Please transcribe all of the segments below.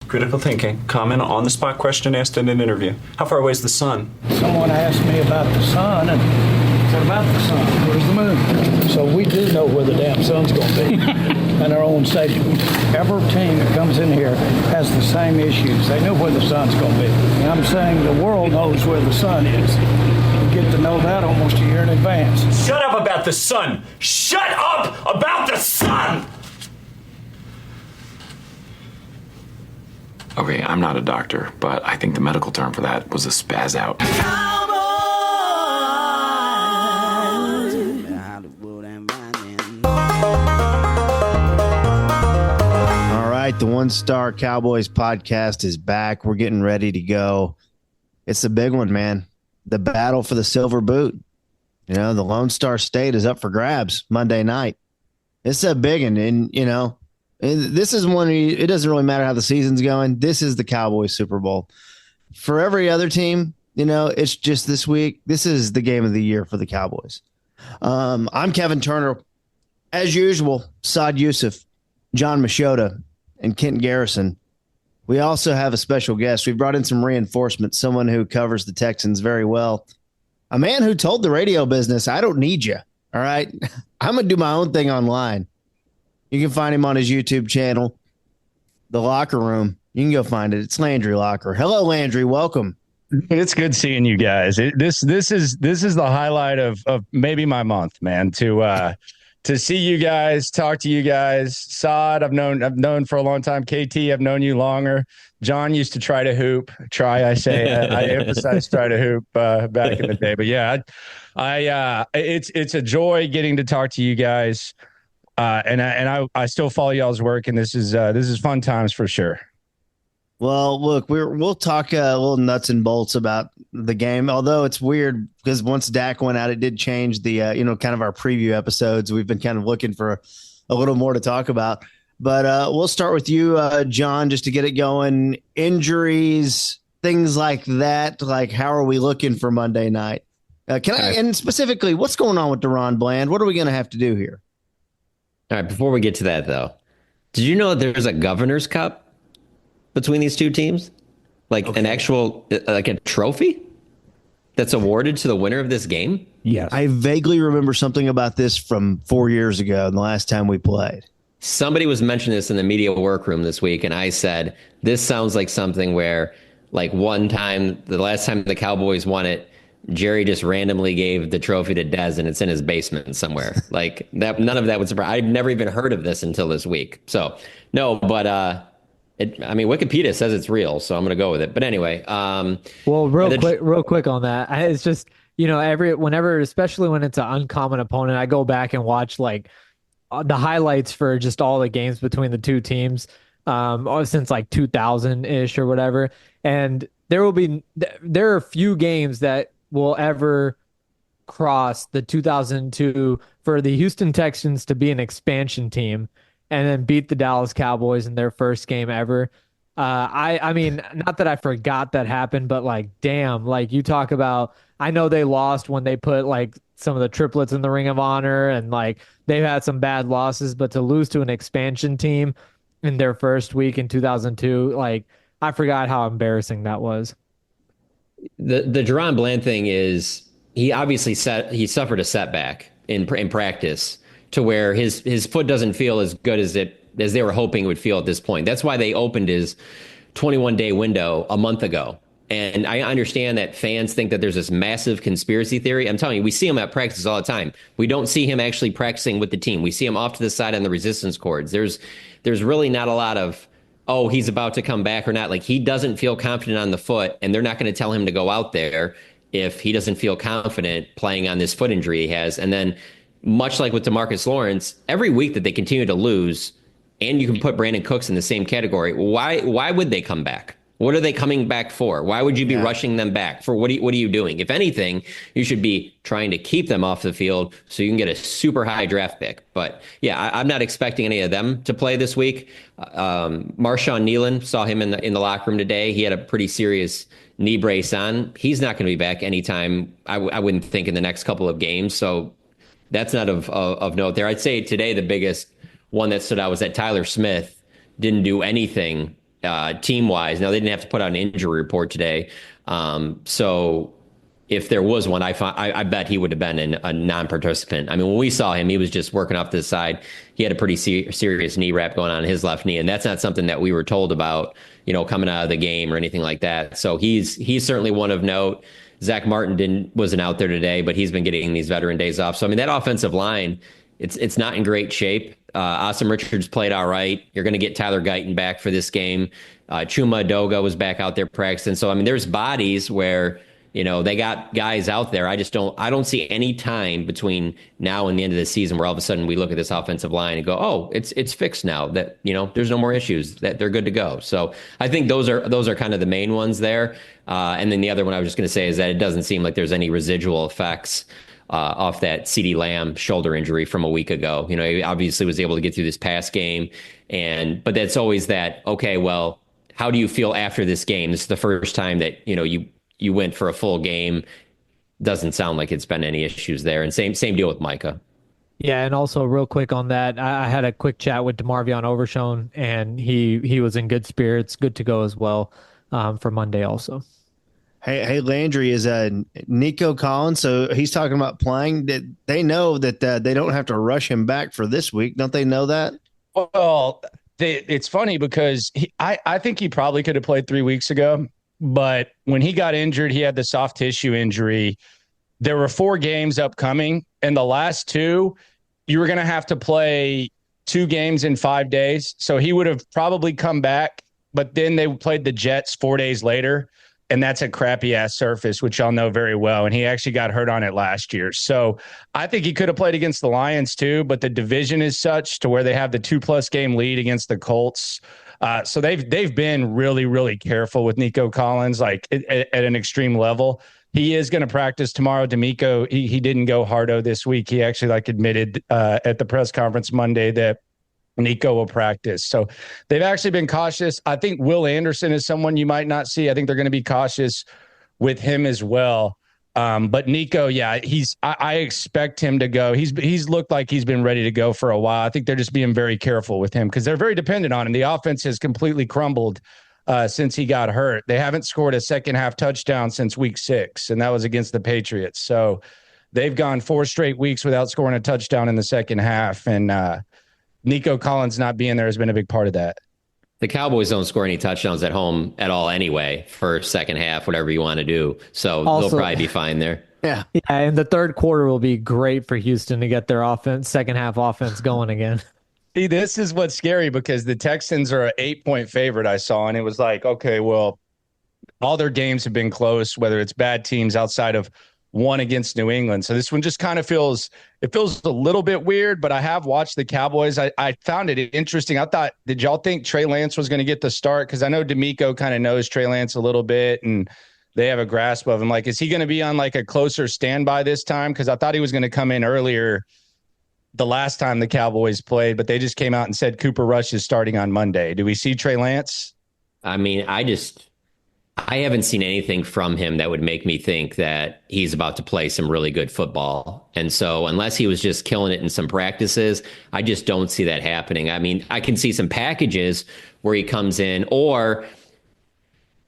Critical thinking. Comment on the spot question asked in an interview. How far away is the sun? Someone asked me about the sun, and what about the sun? Where's the moon? So we do know where the damn sun's going to be in our own stadium. Every team that comes in here has the same issues. They know where the sun's going to be. And I'm saying the world knows where the sun is. We get to know that almost a year in advance. Shut up about the sun! Shut up about the sun! Okay, I'm not a doctor, but I think the medical term for that was a spaz out. All right, the One Star Cowboys podcast is back. We're getting ready to go. It's the big one, man. The battle for the silver boot. You know, the Lone Star State is up for grabs Monday night. It's a big one, and, you know, this is one, it doesn't really matter how the season's going. This is the Cowboys Super Bowl. For every other team, you know, it's just this week. This is the game of the year for the Cowboys. I'm Kevin Turner. As usual, Saad Youssef, John Machota, and Kent Garrison. We also have a special guest. We brought in some reinforcements, someone who covers the Texans very well. A man who told the radio business, I don't need you, all right? I'm going to do my own thing online. You can find him on his YouTube channel, The Locker Room. You can go find it. It's Landry Locker. Hello, Landry. Welcome. It's good seeing you guys. This is the highlight of maybe my month, man. To see you guys, talk to you guys. Saad, I've known for a long time. KT, I've known you longer. John used to try to hoop. I emphasize try to hoop back in the day. But yeah, it's a joy getting to talk to you guys. And I still follow y'all's work, and this is fun times for sure. Well, look, we'll talk a little nuts and bolts about the game. Although it's weird because once Dak went out, it did change the kind of our preview episodes. We've been kind of looking for a little more to talk about. But we'll start with you, John, just to get it going. Injuries, things like that. Like, how are we looking for Monday night? And specifically, what's going on with Deron Bland? What are we going to have to do here? All right, before we get to that, though, did you know there's a Governor's Cup between these two teams? An actual, like a trophy that's awarded to the winner of this game? Yes. I vaguely remember something about this from 4 years ago, the last time we played. Somebody was mentioning this in the media workroom this week, and I said, this sounds like something where, like, one time, the last time the Cowboys won it, Jerry just randomly gave the trophy to Dez, and it's in his basement somewhere. Like that, none of that would surprise. I'd never even heard of this until this week. So no, but Wikipedia says it's real, so I'm going to go with it. But anyway, well, real quick on that. It's just, whenever, especially when it's an uncommon opponent, I go back and watch like the highlights for just all the games between the two teams, since like 2000 ish or whatever. And there are a few games that will ever cross the 2002 for the Houston Texans to be an expansion team and then beat the Dallas Cowboys in their first game ever. I mean, not that I forgot that happened, but like, damn, like you talk about, I know they lost when they put like some of the triplets in the Ring of Honor and like they've had some bad losses, but to lose to an expansion team in their first week in 2002, like I forgot how embarrassing that was. The Deron Bland thing is he obviously suffered a setback in practice to where his foot doesn't feel as good as they were hoping it would feel at this point. That's why they opened his 21-day window a month ago. And I understand that fans think that there's this massive conspiracy theory. I'm telling you, we see him at practice all the time. We don't see him actually practicing with the team. We see him off to the side on the resistance cords. There's really not a lot of, oh, he's about to come back or not. Like, he doesn't feel confident on the foot, and they're not going to tell him to go out there if he doesn't feel confident playing on this foot injury he has. And then, much like with DeMarcus Lawrence, every week that they continue to lose, and you can put Brandon Cooks in the same category, why would they come back? What are they coming back for? Why would you be rushing them back? For what are you doing? If anything, you should be trying to keep them off the field so you can get a super high draft pick. But yeah, I'm not expecting any of them to play this week. Marshawn Nealon, saw him in the locker room today. He had a pretty serious knee brace on. He's not going to be back anytime, I wouldn't think, in the next couple of games. So that's not of note there. I'd say today the biggest one that stood out was that Tyler Smith didn't do anything team wise. Now they didn't have to put out an injury report today, so if there was one, I bet he would have been a non-participant. I mean, when we saw him, he was just working off to the side. He had a pretty serious knee wrap going on in his left knee, and that's not something that we were told about, coming out of the game or anything like that. So he's certainly one of note. Zach Martin wasn't out there today, but he's been getting these veteran days off. So I mean, that offensive line, it's not in great shape. Awesome Richards played all right. You're going to get Tyler Guyton back for this game. Chuma Doga was back out there practicing. So I mean, there's bodies where they got guys out there. I don't see any time between now and the end of the season where all of a sudden we look at this offensive line and go, oh, it's fixed now, that, there's no more issues, that they're good to go. So I think those are kind of the main ones there. And then the other one I was just going to say is that it doesn't seem like there's any residual effects off that CeeDee Lamb shoulder injury from a week ago. He obviously was able to get through this past game, but that's always that, okay, well, how do you feel after this game? This is the first time that, you went for a full game. Doesn't sound like it's been any issues there. And same deal with Micah. Yeah, and also real quick on that, I had a quick chat with DeMarvion Overshone, and he was in good spirits, good to go as well for Monday also. Hey, Landry, is Nico Collins, so he's talking about playing. They know that they don't have to rush him back for this week. Don't they know that? Well, it's funny because I think he probably could have played 3 weeks ago. But when he got injured, he had the soft tissue injury. There were 4 games upcoming, and the last 2, you were going to have to play 2 games in 5 days. So he would have probably come back, but then they played the Jets 4 days later, and that's a crappy-ass surface, which y'all know very well, and he actually got hurt on it last year. So I think he could have played against the Lions too, but the division is such to where they have the 2+ game lead against the Colts. So they've been really, really careful with Nico Collins, like at an extreme level. He is going to practice tomorrow. D'Amico, he didn't go hardo this week. He actually admitted at the press conference Monday that Nico will practice. So they've actually been cautious. I think Will Anderson is someone you might not see. I think they're going to be cautious with him as well. But Nico, yeah, I expect him to go. He's looked like he's been ready to go for a while. I think they're just being very careful with him because they're very dependent on him. The offense has completely crumbled since he got hurt. They haven't scored a second half touchdown since week 6, and that was against the Patriots. So they've gone 4 straight weeks without scoring a touchdown in the second half. And Nico Collins not being there has been a big part of that. The Cowboys don't score any touchdowns at home at all anyway for second half, whatever you want to do. So they'll probably be fine there. Yeah. Yeah, and the third quarter will be great for Houston to get their second half offense going again. See, this is what's scary because the Texans are an 8-point favorite I saw, and it was like, okay, well, all their games have been close, whether it's bad teams outside of one against New England. So this one just kind of feels a little bit weird, but I have watched the Cowboys. I found it interesting. Did y'all think Trey Lance was going to get the start? Because I know D'Amico kind of knows Trey Lance a little bit, and they have a grasp of him. Like, is he going to be on like a closer standby this time? Because I thought he was going to come in earlier the last time the Cowboys played, but they just came out and said Cooper Rush is starting on Monday. Do we see Trey Lance? I mean, I haven't seen anything from him that would make me think that he's about to play some really good football. And so unless he was just killing it in some practices, I just don't see that happening. I mean, I can see some packages where he comes in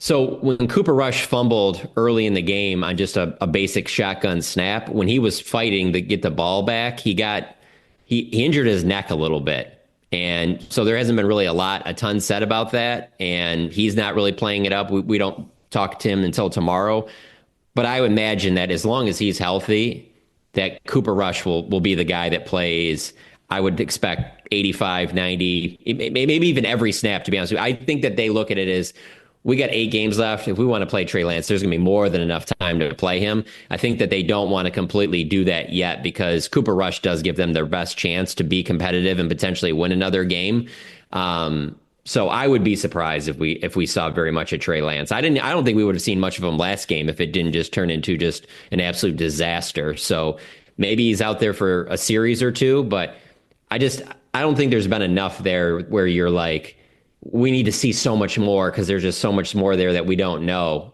so when Cooper Rush fumbled early in the game on just a basic shotgun snap, when he was fighting to get the ball back, he injured his neck a little bit. And so there hasn't been really a ton said about that. And he's not really playing it up. We don't talk to him until tomorrow. But I would imagine that as long as he's healthy, that Cooper Rush will be the guy that plays. I would expect 85, 90, maybe even every snap, to be honest with you. I think that they look at it as, we got 8 games left. If we want to play Trey Lance, there's going to be more than enough time to play him. I think that they don't want to completely do that yet because Cooper Rush does give them their best chance to be competitive and potentially win another game. So I would be surprised if we saw very much of Trey Lance. I don't think we would have seen much of him last game if it didn't just turn into just an absolute disaster. So maybe he's out there for a series or 2, but I don't think there's been enough there where you're like, we need to see so much more because there's just so much more there that we don't know.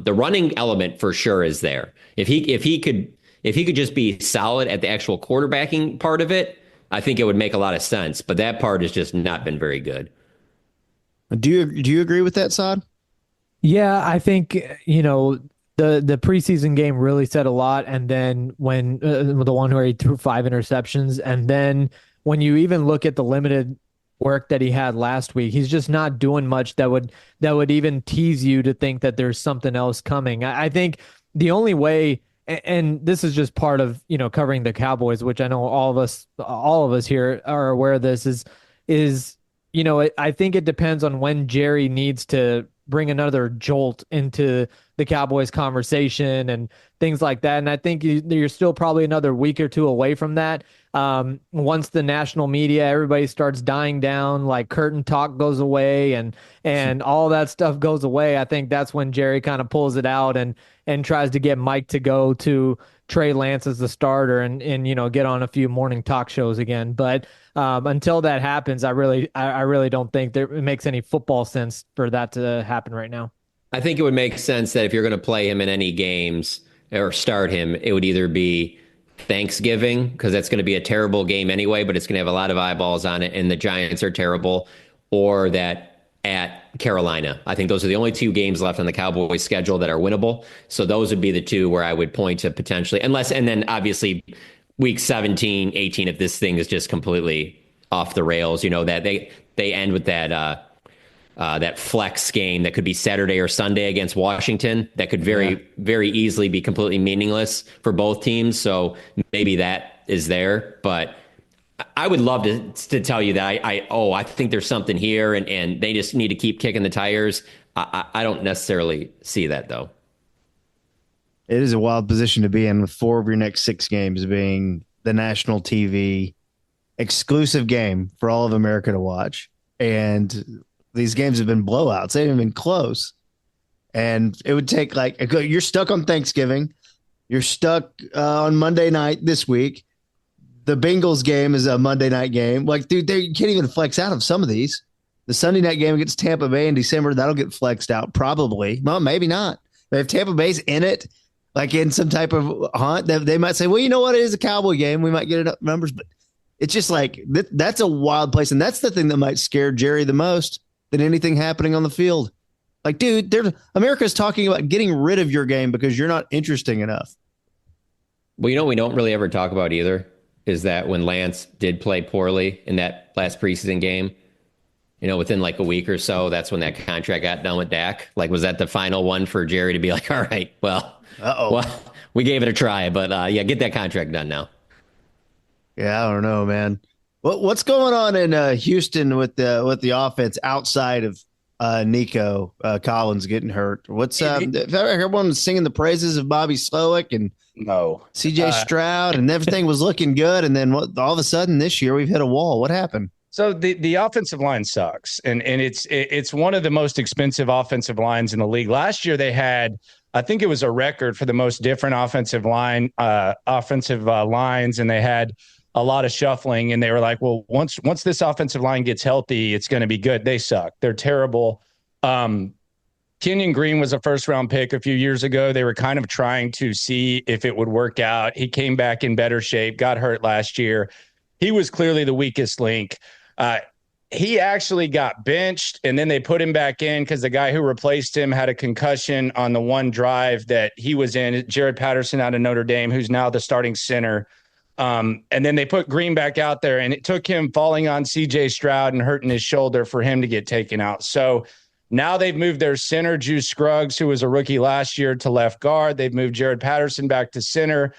The running element for sure is there. If he could just be solid at the actual quarterbacking part of it, I think it would make a lot of sense. But that part has just not been very good. Do you agree with that, Sod? Yeah, I think, the preseason game really said a lot. And then when the one where he threw 5 interceptions, and then when you even look at the limited work that he had last week, he's just not doing much that would even tease you to think that there's something else coming. I think the only way, and this is just part of covering the Cowboys, which I know all of us here are aware of this, is I think it depends on when Jerry needs to bring another jolt into the Cowboys conversation and things like that. And I think you're still probably another week or two away from that. Once the national media, everybody starts dying down, like curtain talk goes away and all that stuff goes away, I think that's when Jerry kind of pulls it out and tries to get Mike to go to Trey Lance as the starter and get on a few morning talk shows again. But until that happens, I really don't think it makes any football sense for that to happen right now. I think it would make sense that if you're going to play him in any games or start him, it would either be Thanksgiving, because that's going to be a terrible game anyway, but it's going to have a lot of eyeballs on it, and the Giants are terrible, or that at Carolina. I think those are the only 2 games left on the Cowboys schedule that are winnable. So those would be the 2 where I would point to potentially, and then obviously week 17, 18, if this thing is just completely off the rails, that they end with that flex game that could be Saturday or Sunday against Washington that could very easily be completely meaningless for both teams. So maybe that is there, but I would love to tell you that I think there's something here and they just need to keep kicking the tires. I don't necessarily see that though. It is a wild position to be in, with 4 of your next 6 games being the national TV exclusive game for all of America to watch. And these games have been blowouts. They haven't been close. And it would take you're stuck on Thanksgiving. You're stuck on Monday night this week. The Bengals game is a Monday night game. Dude, you can't even flex out of some of these. The Sunday night game against Tampa Bay in December, that'll get flexed out probably. Well, maybe not. But if Tampa Bay's in it, like in some type of hunt, they might say, well, you know what? It is a Cowboy game. We might get it up numbers. But it's just that's a wild place. And that's the thing that might scare Jerry the most than anything happening on the field. Dude, America's talking about getting rid of your game because you're not interesting enough. Well, we don't really ever talk about either is that when Lance did play poorly in that last preseason game, within like a week or so, that's when that contract got done with Dak. Was that the final one for Jerry to be like, all right, well, we gave it a try, but get that contract done now. Yeah, I don't know, man. What's going on in Houston with the offense outside of Nico Collins getting hurt? What's everyone's singing the praises of Bobby Slowick and CJ Stroud, and everything was looking good, and then all of a sudden this year we've hit a wall. What happened? So the offensive line sucks, and it's one of the most expensive offensive lines in the league. Last year they had, I think it was a record for the most different offensive lines, and they had a lot of shuffling, and they were like, well, once this offensive line gets healthy, it's going to be good. They suck. They're terrible. Kenyon Green was a first-round pick a few years ago. They were kind of trying to see if it would work out. He came back in better shape, got hurt last year. He was clearly the weakest link. He actually got benched, and then they put him back in because the guy who replaced him had a concussion on the one drive that he was in, Jared Patterson out of Notre Dame, who's now the starting center. And then they put Green back out there, and it took him falling on CJ Stroud and hurting his shoulder for him to get taken out. So now they've moved their center, Juice Scruggs, who was a rookie last year, to left guard. They've moved Jared Patterson back to center.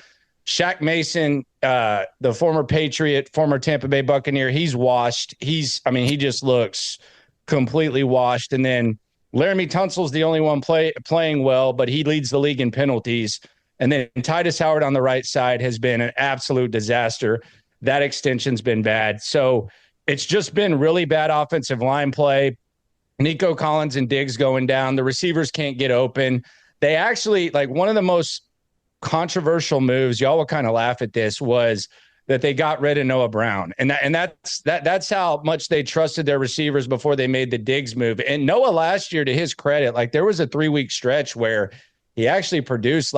Shaq Mason, the former Patriot, former Tampa Bay Buccaneer, he's washed. He just looks completely washed. And then Laramie Tunsil's the only one playing well, but he leads the league in penalties. And then Titus Howard on the right side has been an absolute disaster. That extension's been bad. So it's just been really bad offensive line play. Nico Collins and Diggs going down. The receivers can't get open. They actually, one of the most controversial moves, y'all will kind of laugh at this, was that they got rid of Noah Brown. And that's how much they trusted their receivers before they made the Diggs move. And Noah last year, to his credit, there was a 3-week stretch where he actually produced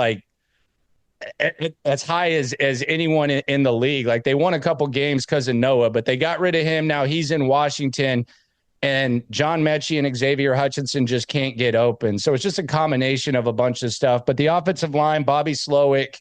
as high as anyone in the league. They won a couple games because of Noah, but they got rid of him. Now he's in Washington. and John Mechie and Xavier Hutchinson just can't get open. So it's just a combination of a bunch of stuff. But the offensive line, Bobby Slowick,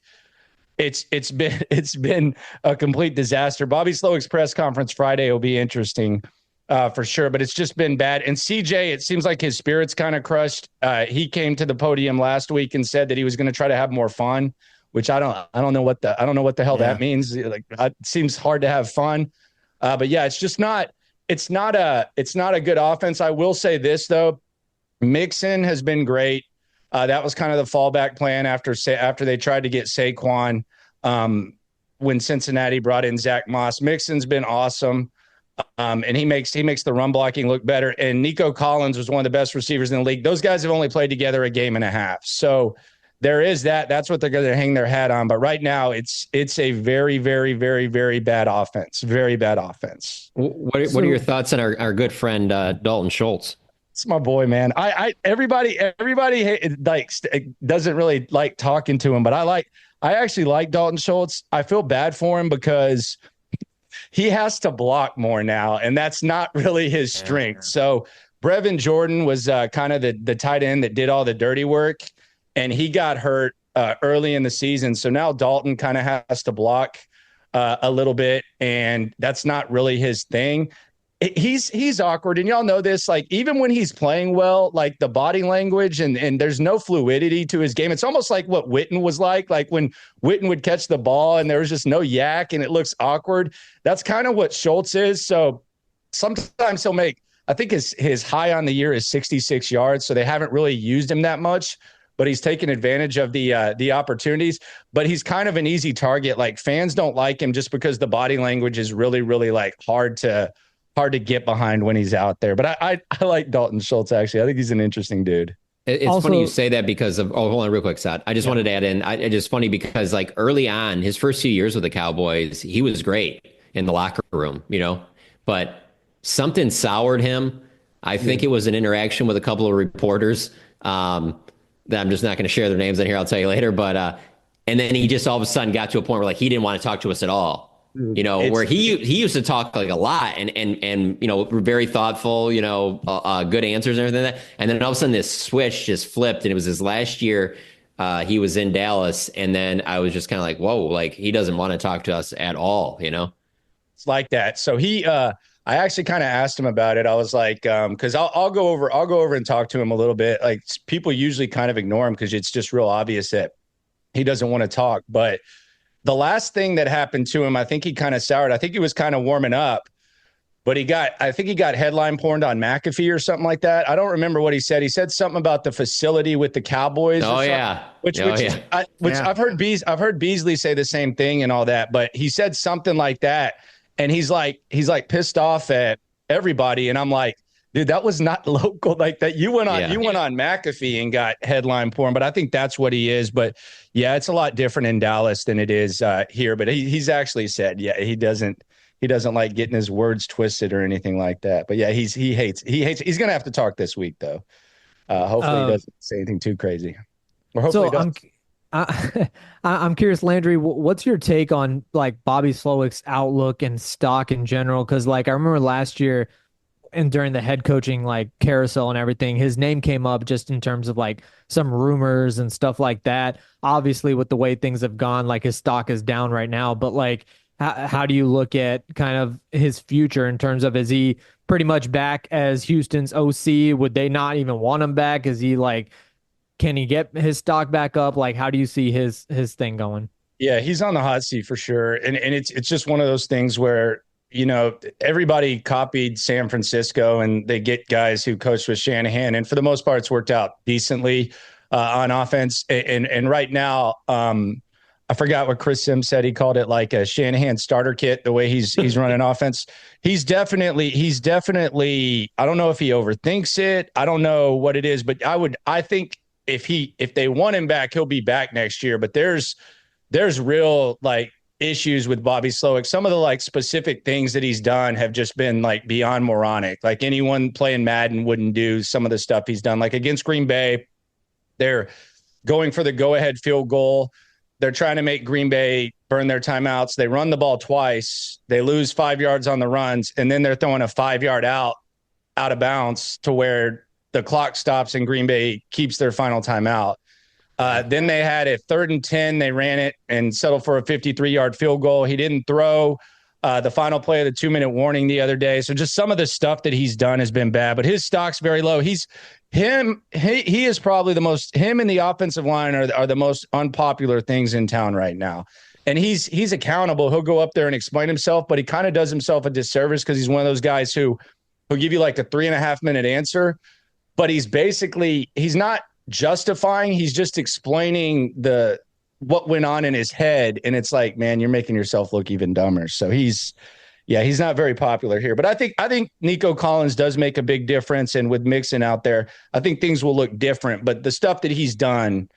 it's been a complete disaster. Bobby Slowick's press conference Friday will be interesting for sure, but it's just been bad. And CJ, it seems like his spirit's kind of crushed. He came to the podium last week and said that he was going to try to have more fun, which I don't know what the hell that means. Like, it seems hard to have fun. But yeah, it's not a good offense. I will say this though, Mixon has been great. That was kind of the fallback plan after they tried to get Saquon when Cincinnati brought in Zach Moss. Mixon's been awesome, and he makes the run blocking look better. And Nico Collins was one of the best receivers in the league. Those guys have only played together a game and a half, so there is that. That's what they're going to hang their hat on. But right now, it's a very, very, very, very bad offense. Very bad offense. What are your thoughts on our good friend Dalton Schultz? It's my boy, man. Everybody doesn't really like talking to him, but I actually like Dalton Schultz. I feel bad for him because he has to block more now, and that's not really his strength. So Brevin Jordan was kind of the tight end that did all the dirty work, and he got hurt early in the season. So now Dalton kind of has to block a little bit, and that's not really his thing. He's awkward, and y'all know this. Like, even when he's playing well, like the body language and there's no fluidity to his game. It's almost like what Witten was like when Witten would catch the ball and there was just no yak and it looks awkward. That's kind of what Schultz is. So sometimes he'll make, I think his high on the year is 66 yards. So they haven't really used him that much, but he's taken advantage of the opportunities. But he's kind of an easy target. Like, fans don't like him just because the body language is really, really like hard to get behind when he's out there. But I like Dalton Schultz, actually. I think he's an interesting dude. It's also funny you say that because of, hold on real quick, Sod. I just wanted to add in, it's just funny because like early on, his first few years with the Cowboys, he was great in the locker room, but something soured him. I think it was an interaction with a couple of reporters that I'm just not going to share their names in here. I'll tell you later. But, and then he just all of a sudden got to a point where like, he didn't want to talk to us at all. Where he used to talk like a lot and very thoughtful, good answers and everything like that. And then all of a sudden this switch just flipped, and it was his last year. He was in Dallas, and then I was just kind of like, whoa, like he doesn't want to talk to us at all, It's like that. So I actually kind of asked him about it. I was like, because I'll go over and talk to him a little bit. Like, people usually kind of ignore him because it's just real obvious that he doesn't want to talk, but the last thing that happened to him, I think he kind of soured. I think he was kind of warming up, but I think he got headline porned on McAfee or something like that. I don't remember what he said. He said something about the facility with the Cowboys. Oh yeah. I've heard Beasley say the same thing and all that, but he said something like that. And he's like pissed off at everybody. And I'm like, dude, that was not local like that. You went on McAfee and got headline porn, but I think that's what he is. But yeah, it's a lot different in Dallas than it is here. But he's actually said, he doesn't like getting his words twisted or anything like that. But yeah, he hates. He's gonna have to talk this week though. Hopefully he doesn't say anything too crazy. Or hopefully I'm curious, Landry, what's your take on like Bobby Slowick's outlook and stock in general? Because like I remember last year, and during the head coaching like carousel and everything, his name came up just in terms of like some rumors and stuff like that. Obviously, with the way things have gone, like his stock is down right now. But like, how do you look at kind of his future in terms of, is he pretty much back as Houston's OC? Would they not even want him back? Is he like, can he get his stock back up? Like, how do you see his thing going? Yeah, he's on the hot seat for sure. And it's just one of those things where, everybody copied San Francisco and they get guys who coached with Shanahan. And for the most part, it's worked out decently on offense. And right now, I forgot what Chris Sims said. He called it like a Shanahan starter kit, the way he's running offense. He's definitely, I don't know if he overthinks it. I don't know what it is, but I think if they want him back, he'll be back next year. But there's real like issues with Bobby Slowick. Some of the like specific things that he's done have just been like beyond moronic. Like, anyone playing Madden wouldn't do some of the stuff he's done. Like against Green Bay, they're going for the go-ahead field goal. They're trying to make Green Bay burn their timeouts. They run the ball twice. They lose 5 yards on the runs, and then they're throwing a 5-yard out out of bounds to where the clock stops and Green Bay keeps their final timeout. Then they had a 3rd and 10. They ran it and settled for a 53-yard field goal. He didn't throw the final play of the 2-minute warning the other day. So just some of the stuff that he's done has been bad, but his stock's very low. He is probably him and the offensive line are the most unpopular things in town right now. And he's accountable. He'll go up there and explain himself, but he kind of does himself a disservice because he's one of those guys who'll give you like a 3.5-minute answer, but he's not justifying. He's just explaining what went on in his head. And it's like, man, you're making yourself look even dumber. So he's not very popular here, but I think Nico Collins does make a big difference. And with Mixon out there, I think things will look different, but the stuff that he's done,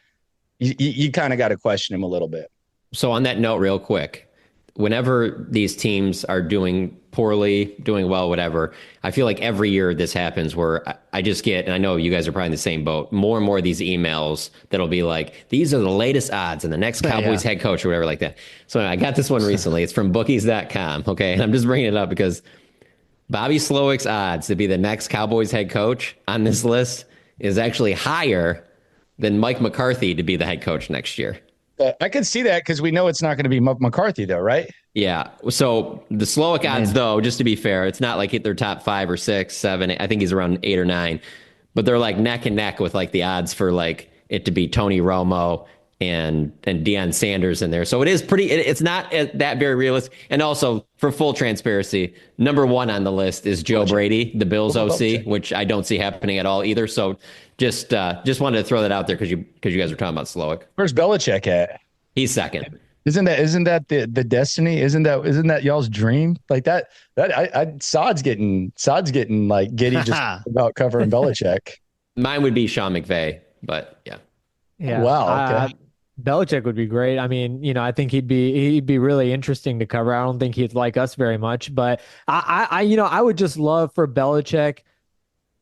you kind of got to question him a little bit. So on that note, real quick, whenever these teams are doing poorly, doing well, whatever, I feel like every year this happens where I just get, and I know you guys are probably in the same boat, more and more of these emails that'll be like, these are the latest odds and the next Cowboys head coach or whatever like that. So I got this one recently. It's from bookies.com. Okay. And I'm just bringing it up because Bobby Slowick's odds to be the next Cowboys head coach on this list is actually higher than Mike McCarthy to be the head coach next year. I can see that because we know it's not going to be McCarthy, though, right? Yeah. So the Slowick odds, though, just to be fair, it's not like they're top 5 or 6, 7. I think he's around 8 or 9, but they're like neck and neck with like the odds for like it to be Tony Romo and Deion Sanders in there. So it is it's not that very realistic. And also, for full transparency, number 1 on the list is Joe Brady, the Bills OC, which I don't see happening at all either. So just wanted to throw that out there because you guys were talking about Slowick. Where's Belichick at? He's second. Isn't that the destiny? Isn't that y'all's dream? Like that Sod's getting like giddy just about covering Belichick. Mine would be Sean McVay, but yeah. Yeah. Wow. Okay. Belichick would be great. I mean, I think he'd be really interesting to cover. I don't think he'd like us very much, but I would just love for Belichick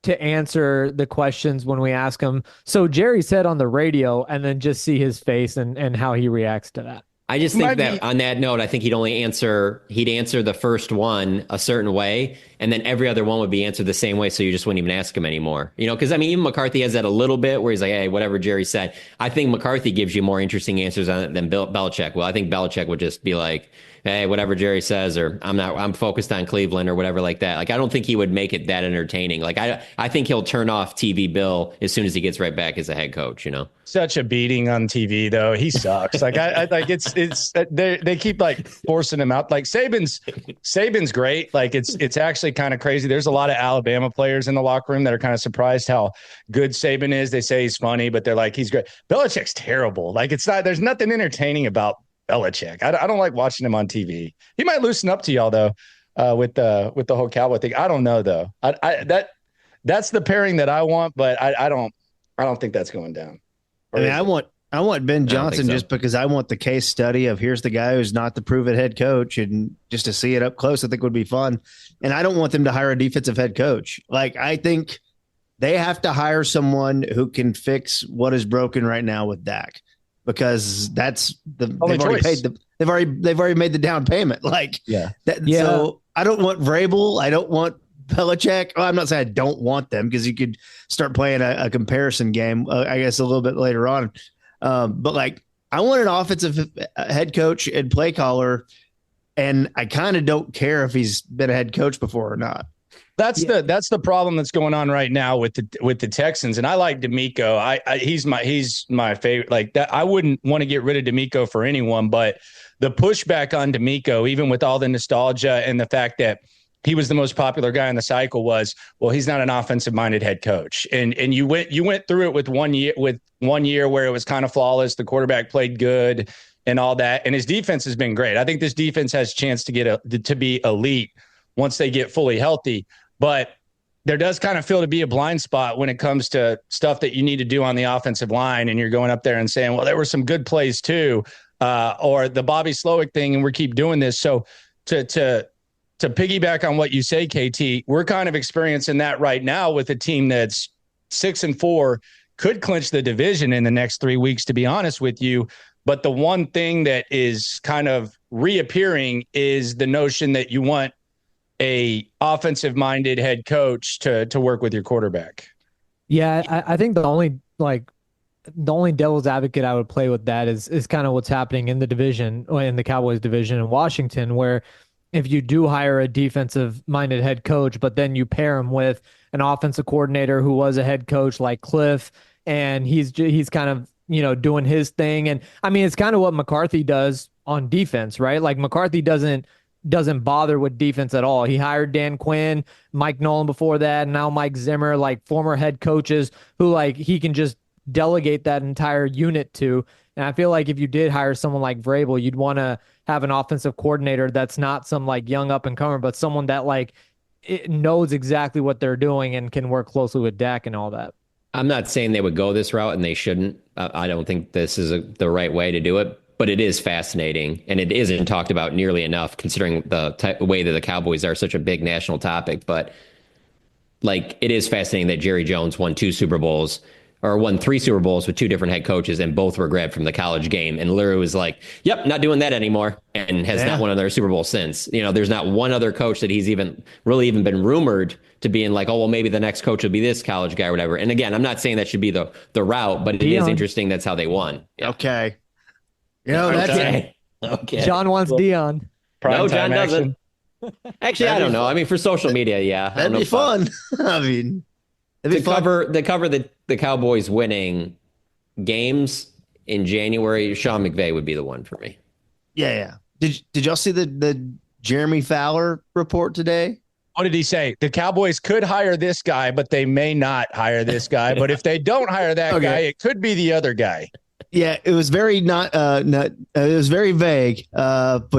to answer the questions when we ask him. So Jerry said on the radio, and then just see his face and how he reacts to that. I just think that on that note, I think he'd answer the first one a certain way, and then every other one would be answered the same way. So you just wouldn't even ask him anymore. Because I mean, even McCarthy has that a little bit where he's like, hey, whatever Jerry said. I think McCarthy gives you more interesting answers on it than Belichick. Well, I think Belichick would just be like, hey, whatever Jerry says, or I'm focused on Cleveland or whatever like that. Like, I don't think he would make it that entertaining. Like, I think he'll turn off TV Bill as soon as he gets right back as a head coach, Such a beating on TV though. He sucks. Like I like it's they keep like forcing him out. Like Saban's great. Like it's actually kind of crazy. There's a lot of Alabama players in the locker room that are kind of surprised how good Saban is. They say he's funny, but they're like, he's great. Belichick's terrible. Like there's nothing entertaining about Belichick. I don't like watching him on TV. He might loosen up to y'all though, with the whole Cowboy thing. I don't know though. That's the pairing that I want, but I don't think that's going down. I mean, I want Ben Johnson just because I want the case study of here's the guy who's not the proven head coach, and just to see it up close, I think would be fun. And I don't want them to hire a defensive head coach. Like, I think they have to hire someone who can fix what is broken right now with Dak, because they've already made the down payment. Like, So I don't want Vrabel. I don't want Belichick. Well, I'm not saying I don't want them, because you could start playing a comparison game, I guess, a little bit later on. But like, I want an offensive head coach and play caller, and I kind of don't care if he's been a head coach before or not. That's the problem that's going on right now with the Texans. And I like D'Amico. He's my favorite. Like that, I wouldn't want to get rid of D'Amico for anyone, but the pushback on D'Amico, even with all the nostalgia and the fact that he was the most popular guy in the cycle, was, well, he's not an offensive minded head coach. And you went through it with one year where it was kind of flawless. The quarterback played good and all that. And his defense has been great. I think this defense has a chance to be elite once they get fully healthy. But there does kind of feel to be a blind spot when it comes to stuff that you need to do on the offensive line. And you're going up there and saying, well, there were some good plays too, or the Bobby Slowick thing, and we keep doing this. So to piggyback on what you say, KT, we're kind of experiencing that right now with a team that's 6-4, could clinch the division in the next 3 weeks, to be honest with you. But the one thing that is kind of reappearing is the notion that you want a offensive minded head coach to work with your quarterback. Yeah, I think the only devil's advocate I would play with that is kind of what's happening in the division, or in the Cowboys division in Washington, where if you do hire a defensive minded head coach, but then you pair him with an offensive coordinator who was a head coach like Cliff, and he's kind of, doing his thing. And I mean, it's kind of what McCarthy does on defense, right? Like McCarthy doesn't bother with defense at all. He hired Dan Quinn, Mike Nolan before that, and now Mike Zimmer, like former head coaches who like he can just delegate that entire unit to. And I feel like if you did hire someone like Vrabel, you'd want to have an offensive coordinator that's not some like young up and comer, but someone that like it knows exactly what they're doing and can work closely with Dak and all that. I'm not saying they would go this route, and they shouldn't. I don't think this is the right way to do it, but it is fascinating, and it isn't talked about nearly enough considering the way that the Cowboys are such a big national topic. But like, it is fascinating that Jerry Jones won 2 Super Bowls, or won 3 Super Bowls with 2 different head coaches, and both were grabbed from the college game. And literally was like, yep, not doing that anymore, and has not won another Super Bowl since. There's not one other coach that he's even been rumored to be in, like, oh, well, maybe the next coach will be this college guy or whatever. And again, I'm not saying that should be the route, but it is interesting that's how they won. Yeah. Okay. That's okay. Okay. John wants Dion. No, John doesn't. Actually, I don't know. I mean, for social media, yeah. That'd be fun. I mean, to cover the Cowboys winning games in January, Sean McVay would be the one for me. Yeah. Did y'all see the Jeremy Fowler report today? What did he say? The Cowboys could hire this guy, but they may not hire this guy. But if they don't hire that guy, it could be the other guy. Yeah, it was very it was very vague. But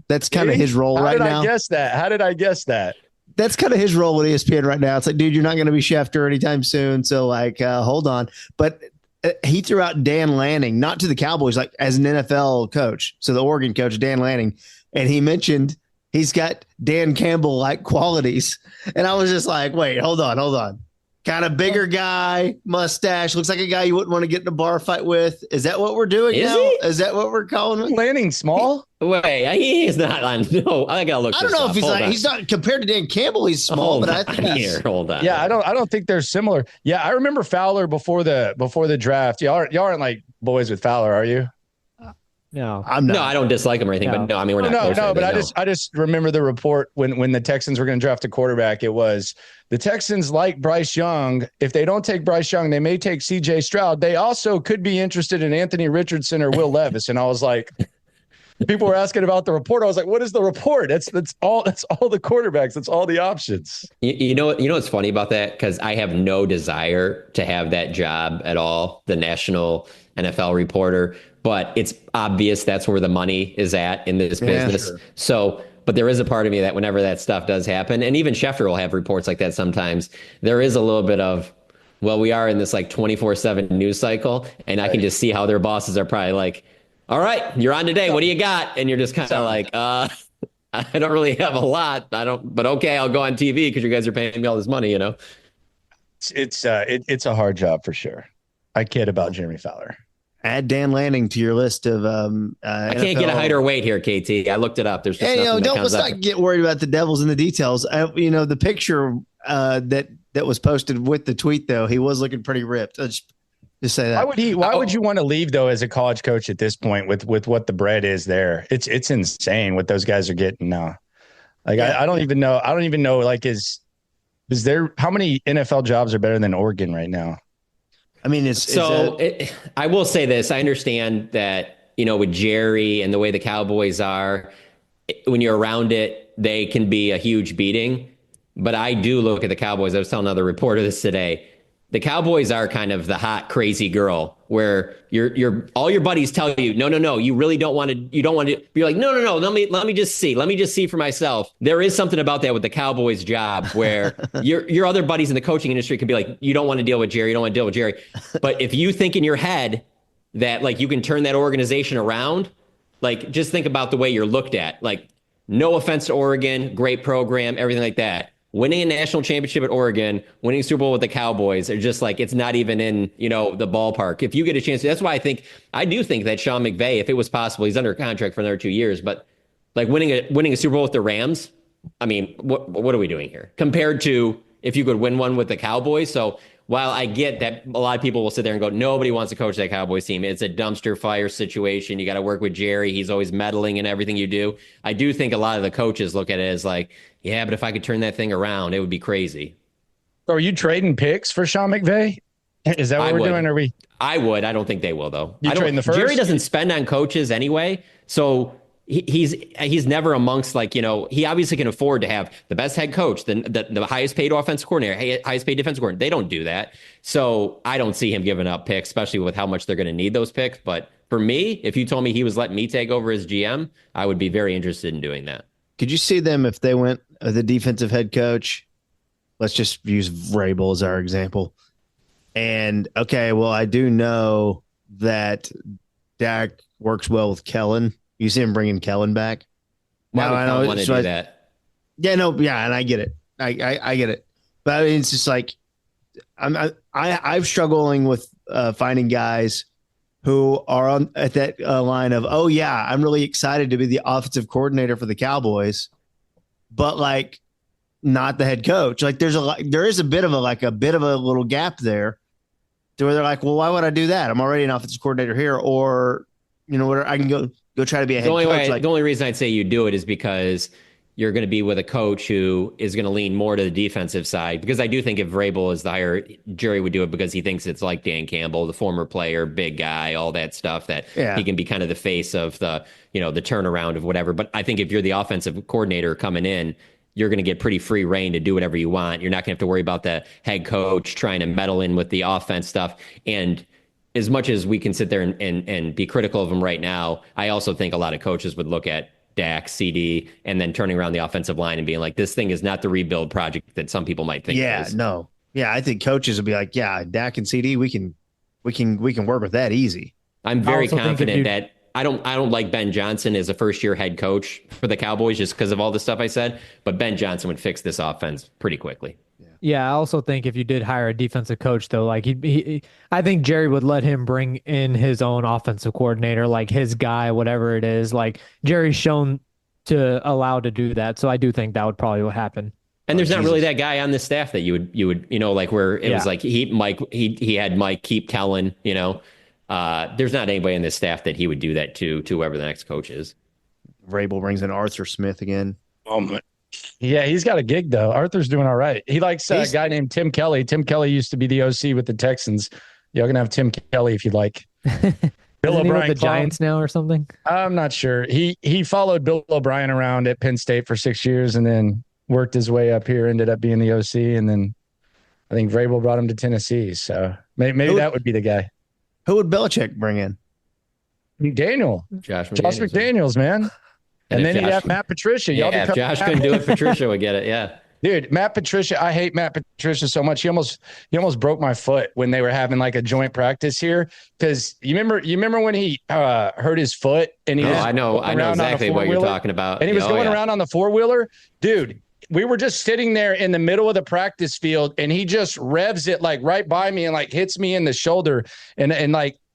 that's kind of his role right now. How did I guess that? That's kind of his role with ESPN right now. It's like, dude, you're not going to be Schefter anytime soon. So like, hold on. But he threw out Dan Lanning, not to the Cowboys, like as an NFL coach. So the Oregon coach, Dan Lanning, and he mentioned he's got Dan Campbell-like qualities. And I was just like, wait, hold on. Kind of bigger guy, mustache, looks like a guy you wouldn't want to get in a bar fight with. Is that what we're doing now? Is that what we're calling him? Lanning small? Wait, he's not on. No, I gotta look. I don't know if he's not compared to Dan Campbell. He's small, but I think hold on. Yeah, I don't think they're similar. Yeah, I remember Fowler before the draft. Y'all aren't like boys with Fowler, are you? No, I'm not. No, I don't dislike him or anything, but no, I mean, we're not. No, but I just remember the report when the Texans were going to draft a quarterback. It was the Texans like Bryce Young. If they don't take Bryce Young, they may take C.J. Stroud. They also could be interested in Anthony Richardson or Will Levis. And I was like, people were asking about the report. I was like, what is the report? That's all the quarterbacks. That's all the options. You know what's funny about that? Because I have no desire to have that job at all, the national NFL reporter. But it's obvious that's where the money is at in this business. Sure. So, but there is a part of me that whenever that stuff does happen, and even Schefter will have reports like that sometimes, there is a little bit of, well, we are in this like 24/7 news cycle, and I can just see how their bosses are probably like, all right, you're on today. What do you got? And you're just kind of like, I don't really have a lot. But okay, I'll go on TV because you guys are paying me all this money, It's a hard job for sure. I kid about Jeremy Fowler. Add Dan Lanning to your list of. I can't get a height or weight here, KT. I looked it up. There's just let's not get worried about the devils in the details. The picture that was posted with the tweet, though, he was looking pretty ripped. Just say that. Why would you want to leave though as a college coach at this point with what the bread is there? It's insane what those guys are getting now. Like I don't even know. Like is there, how many NFL jobs are better than Oregon right now? I mean, I will say this. I understand that, with Jerry and the way the Cowboys are, when you're around it, they can be a huge beating. But I do look at the Cowboys. I was telling another reporter this today. The Cowboys are kind of the hot, crazy girl where all your buddies tell you, no, you really don't want to, you're like, no, let me just see for myself. There is something about that with the Cowboys job where your other buddies in the coaching industry can be like, you don't want to deal with Jerry, But if you think in your head that like you can turn that organization around, like just think about the way you're looked at. Like, no offense to Oregon, great program, everything like that. Winning a national championship at Oregon, winning a Super Bowl with the Cowboys are just like, it's not even in, the ballpark. If you get a chance, that's why I do think that Sean McVay, if it was possible, he's under contract for another 2 years, but like winning a Super Bowl with the Rams, I mean, what are we doing here compared to if you could win one with the Cowboys? So while I get that a lot of people will sit there and go, nobody wants to coach that Cowboys team. It's a dumpster fire situation. You got to work with Jerry. He's always meddling in everything you do. I do think a lot of the coaches look at it as like, yeah, but if I could turn that thing around, it would be crazy. So are you trading picks for Sean McVay? Is that what we're doing? Are we? I would. I don't think they will, though. You trading the first? Jerry doesn't spend on coaches anyway, so he's never amongst, like, he obviously can afford to have the best head coach, the highest paid offensive coordinator, highest paid defensive coordinator. They don't do that, so I don't see him giving up picks, especially with how much they're going to need those picks. But for me, if you told me he was letting me take over as GM, I would be very interested in doing that. Could you see them if they went the defensive head coach? Let's just use Vrabel as our example. And okay, well, I do know that Dak works well with Kellen. You see him bringing Kellen back. Why would Kellen want to do that? Yeah, no, yeah, and I get it. I get it. But I mean, it's just like I'm struggling with finding guys who are on at that line of, oh yeah, I'm really excited to be the offensive coordinator for the Cowboys, but like not the head coach. Like there is a bit of a little gap there to where they're like, well, why would I do that? I'm already an offensive coordinator here, or I can go try to be a head coach. The only reason I'd say you do it is because you're going to be with a coach who is going to lean more to the defensive side. Because I do think if Vrabel is the hire, Jerry would do it because he thinks it's like Dan Campbell, the former player, big guy, all that stuff, that he can be kind of the face of the turnaround of whatever. But I think if you're the offensive coordinator coming in, you're going to get pretty free reign to do whatever you want. You're not going to have to worry about the head coach trying to meddle in with the offense stuff. And as much as we can sit there and be critical of him right now, I also think a lot of coaches would look at Dak, CD, and then turning around the offensive line and being like, this thing is not the rebuild project that some people might think it is. No. Yeah, I think coaches would be like, yeah, Dak and CD, we can work with that easy. I'm very confident that I don't like Ben Johnson as a first-year head coach for the Cowboys just because of all the stuff I said, but Ben Johnson would fix this offense pretty quickly. Yeah, I also think if you did hire a defensive coach, though, like I think Jerry would let him bring in his own offensive coordinator, like his guy, whatever it is. Like Jerry's shown to allow to do that, so I do think that would probably happen. And there's not really that guy on the staff that you would like where it was like he had Mike keep Kellen. There's not anybody in this staff that he would do that to whoever the next coach is. Vrabel brings in Arthur Smith again. Yeah, he's got a gig, though. Arthur's doing all right. He likes a guy named Tim Kelly. Tim Kelly used to be the OC with the Texans. Y'all can have Tim Kelly if you'd like. Bill O'Brien with the Giants now or something? I'm not sure. He followed Bill O'Brien around at Penn State for 6 years and then worked his way up here, ended up being the OC, and then I think Vrabel brought him to Tennessee. So maybe that would be the guy. Who would Belichick bring in? Josh McDaniels, man. And then you'd have Matt Patricia. If Josh couldn't do it, Patricia would get it. Yeah. Dude, Matt Patricia, I hate Matt Patricia so much. He almost broke my foot when they were having like a joint practice here. Because you remember when he hurt his foot and he was I know exactly what you're talking about. And he was going around on the four-wheeler. Dude, we were just sitting there in the middle of the practice field and he just revs it like right by me and like hits me in the shoulder and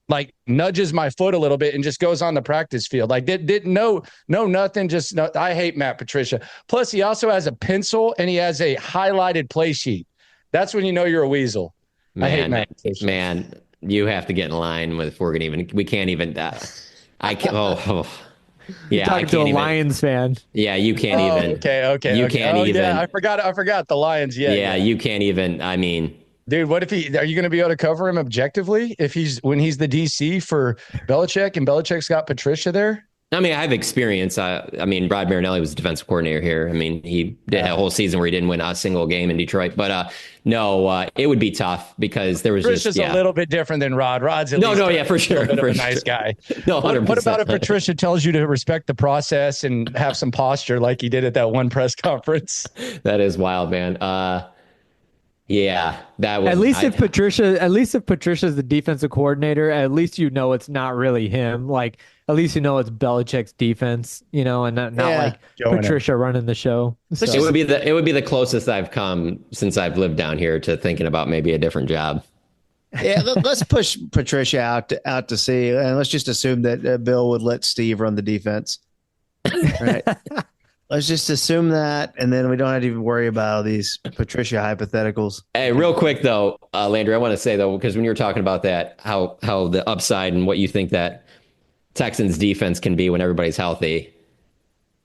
like nudges my foot a little bit and just goes on the practice field. Like didn't know nothing. I hate Matt Patricia. Plus he also has a pencil and he has a highlighted play sheet. That's when you know you're a weasel. I hate Matt Patricia. Man, you have to get in line with if we're gonna we can't even I can't yeah, talking to a Lions fan. Yeah, you can't even. Okay. You can't even. Yeah, I forgot the Lions. Yeah, you can't even. I mean, dude, what if are you going to be able to cover him objectively when he's the DC for Belichick and Belichick's got Patricia there? I mean, I have experience. Rod Marinelli was the defensive coordinator here. I mean, he did a whole season where he didn't win a single game in Detroit. But it would be tough because there was Patricia's a little bit different than Rod. Rod's at least for sure. A nice guy. No, 100%. What about if Patricia tells you to respect the process and have some posture like he did at that one press conference? That is wild, man. Yeah, that was at least if Patricia's the defensive coordinator, at least it's not really him. Like at least it's Belichick's defense, and not like Patricia running the show. So. It would be the closest I've come since I've lived down here to thinking about maybe a different job. Yeah, let's push Patricia out to sea, and let's just assume that Bill would let Steve run the defense. Right. Let's just assume that, and then we don't have to even worry about all these Patricia hypotheticals. Hey, real quick though, Landry, I want to say though, because when you were talking about that, how the upside and what you think that Texans defense can be when everybody's healthy,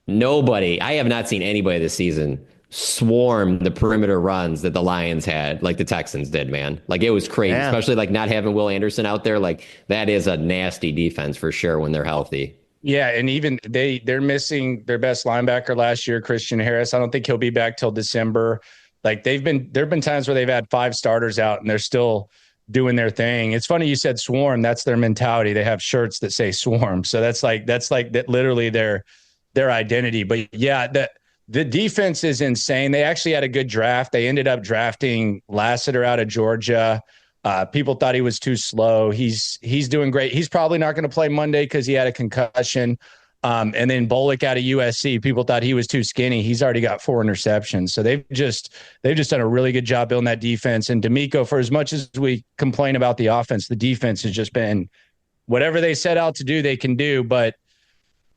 I have not seen anybody this season swarm the perimeter runs that the Lions had like the Texans did, man. Like it was crazy, Yeah. especially like not having Will Anderson out there. Like that is a nasty defense for sure when they're healthy. Yeah, and even they're missing their best linebacker last year, Christian Harris. I don't think he'll be back till December. Like there've been times where they've had 5 starters out and they're still doing their thing. It's funny you said swarm. That's their mentality. They have shirts that say swarm. So that's like that literally their identity. But yeah, the defense is insane. They actually had a good draft. They ended up drafting Lassiter out of Georgia. People thought he was too slow. He's doing great. He's probably not going to play Monday because he had a concussion. And then Bullock out of USC. People thought he was too skinny. He's already got 4 interceptions. So they've just done a really good job building that defense. And D'Amico, for as much as we complain about the offense, the defense has just been whatever they set out to do, they can do. But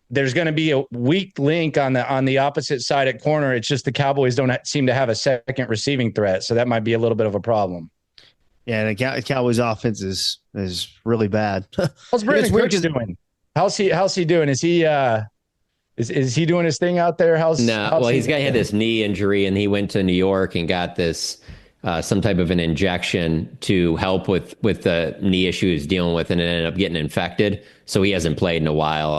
there's going to be a weak link on the opposite side at corner. It's just the Cowboys don't seem to have a second receiving threat. So that might be a little bit of a problem. Yeah, the Cowboys offense is really bad. How's Brandon Cooks doing? How's he doing? Is he is he doing his thing out there? He's had this knee injury and he went to New York and got this some type of an injection to help with the knee issue he's dealing with, and it ended up getting infected. So he hasn't played in a while.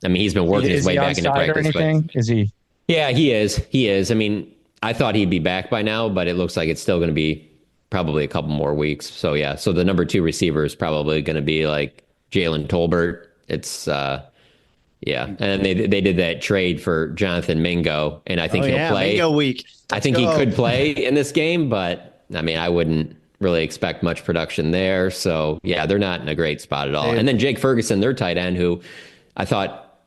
I mean, he's been working his way back into practice. Is he? Yeah, he is. He is. I mean, I thought he'd be back by now, but it looks like it's still going to be probably a couple more weeks. So yeah, so the number 2 receiver is probably going to be like Jalen Tolbert. It's and they did that trade for Jonathan Mingo, and I think he'll play. Mingo week. I think he could play in this game, but I mean, I wouldn't really expect much production there. So yeah, they're not in a great spot at all. And then Jake Ferguson, their tight end, who I thought,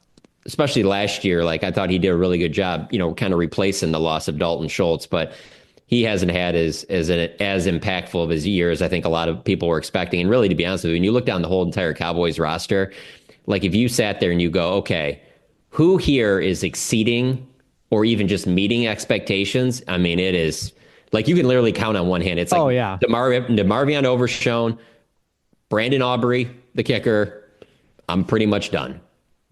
especially last year, like I thought he did a really good job, kind of replacing the loss of Dalton Schultz, but he hasn't had as impactful of his year as I think a lot of people were expecting. And really, to be honest with you, when you look down the whole entire Cowboys roster, like if you sat there and you go, okay, who here is exceeding or even just meeting expectations? I mean, it is like you can literally count on one hand. It's like DeMarvion Overshone, Brandon Aubrey, the kicker. I'm pretty much done.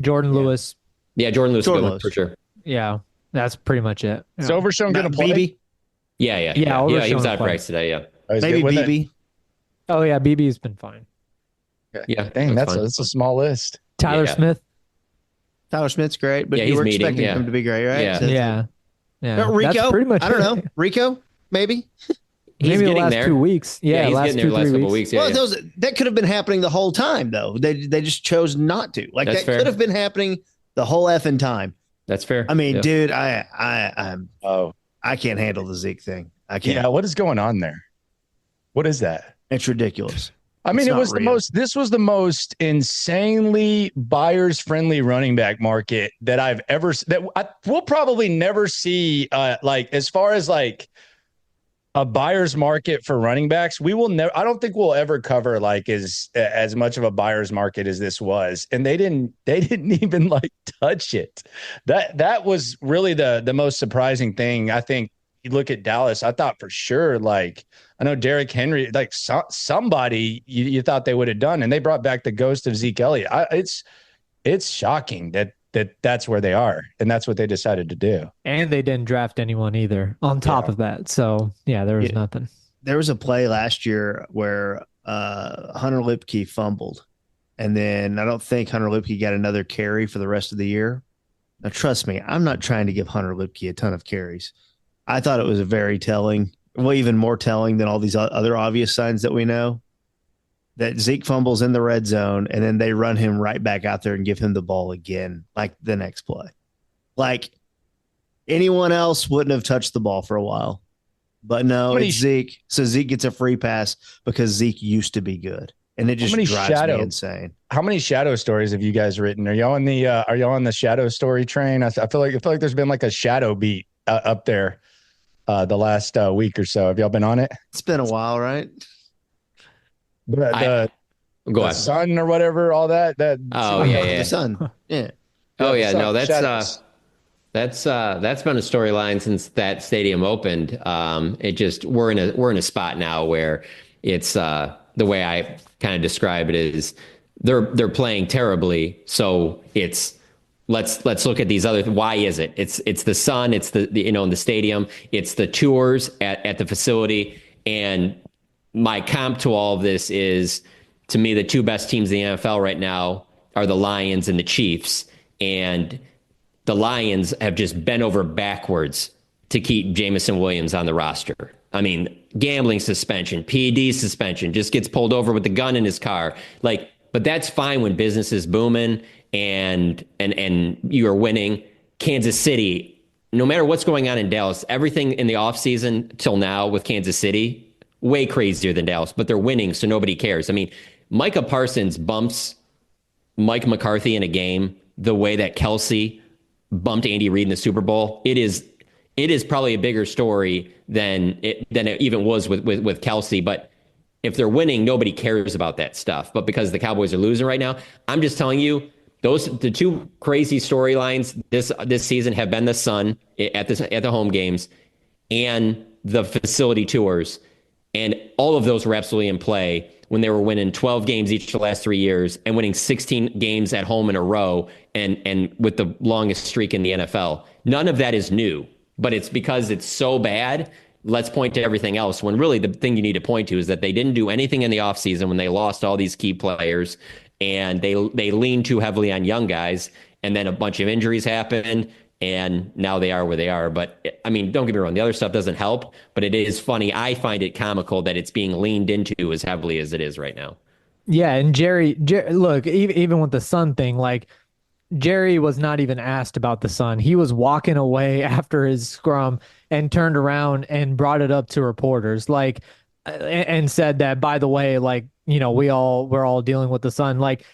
Jordan Lewis. Yeah, Jordan Lewis for sure. Yeah, that's pretty much it. Yeah. Is Overshone going to play? BB? Yeah. He was out practice today. Yeah, Maybe BB. Oh yeah, BB's been fine. Yeah, dang, that's a small list. Tyler Smith. Tyler Smith's great, but Yeah, you he's were meeting, expecting yeah. him to be great, right? Yeah. So- Yeah. Rico? That's pretty much I don't it. know. Rico? Maybe? he's Maybe the getting last there. 2 weeks. Yeah, he's last getting there the last couple weeks. Yeah, Well, that could have been happening the whole time, though. They just chose not to. Like, That's that fair. could have been happening the whole effing time. That's fair. I mean, Yeah. dude, I can't handle the Zeke thing. I can't. Yeah, what is going on there? What is that? It's ridiculous. I mean, It's not real. this was the most insanely buyers friendly running back market that I've ever, we'll probably never see, like, as far as like a buyer's market for running backs, we will never, I don't think we'll ever cover like as much of a buyer's market as this was. And they didn't even like touch it. That was really the most surprising thing. I think you look at Dallas, I thought for sure, like, I know Derrick Henry, like somebody you thought they would have done, and they brought back the ghost of Zeke Elliott. It's shocking that's where they are, and that's what they decided to do. And they didn't draft anyone either on top of that. So yeah, there was nothing. There was a play last year where Hunter Lipke fumbled, and then I don't think Hunter Lipke got another carry for the rest of the year. Now, trust me, I'm not trying to give Hunter Lipke a ton of carries. I thought it was a very telling, well, even more telling than all these other obvious signs that we know, that Zeke fumbles in the red zone and then they run him right back out there and give him the ball again, like the next play. Like anyone else wouldn't have touched the ball for a while, but no, it's Zeke. So Zeke gets a free pass because Zeke used to be good. And it just drives me insane. How many shadow stories have you guys written? Are y'all on the shadow story train? I feel like there's been like a shadow beat up there the last week or so. Have y'all been on it? It's been a while, right? The Go ahead. sun or whatever, all that. Oh yeah. The sun. Yeah. Oh yeah. No, Shadows. That's been a storyline since that stadium opened. It just we're in a spot now where it's the way I kind of describe it is they're playing terribly. So it's let's look at these other. Why is it? It's the sun. It's the in the stadium. It's the tours at the facility. And my comp to all of this is, to me, the two best teams in the NFL right now are the Lions and the Chiefs. And the Lions have just bent over backwards to keep Jamison Williams on the roster. I mean, gambling suspension, PED suspension, just gets pulled over with the gun in his car. But that's fine when business is booming and you are winning. Kansas City, no matter what's going on in Dallas, everything in the offseason till now with Kansas City, way crazier than Dallas, but they're winning, so nobody cares. I mean, Micah Parsons bumps Mike McCarthy in a game the way that Kelsey bumped Andy Reid in the Super Bowl. It is probably a bigger story than it even was with Kelsey. But if they're winning, nobody cares about that stuff. But because the Cowboys are losing right now, I'm just telling you, the two crazy storylines this season have been the sun at the home games and the facility tours. And all of those were absolutely in play when they were winning 12 games each the last 3 years and winning 16 games at home in a row and with the longest streak in the NFL. None of that is new, but it's because it's so bad. Let's point to everything else, when really the thing you need to point to is that they didn't do anything in the offseason when they lost all these key players, and they leaned too heavily on young guys, and then a bunch of injuries happened, and now they are where they are. But I mean, don't get me wrong, the other stuff doesn't help, but it is funny. I find it comical that it's being leaned into as heavily as it is right now. Yeah, and Jerry, look, even with the Sun thing, like, Jerry was not even asked about the Sun. He was walking away after his scrum and turned around and brought it up to reporters, like, and said that, by the way, like, we're all dealing with the Sun. Like,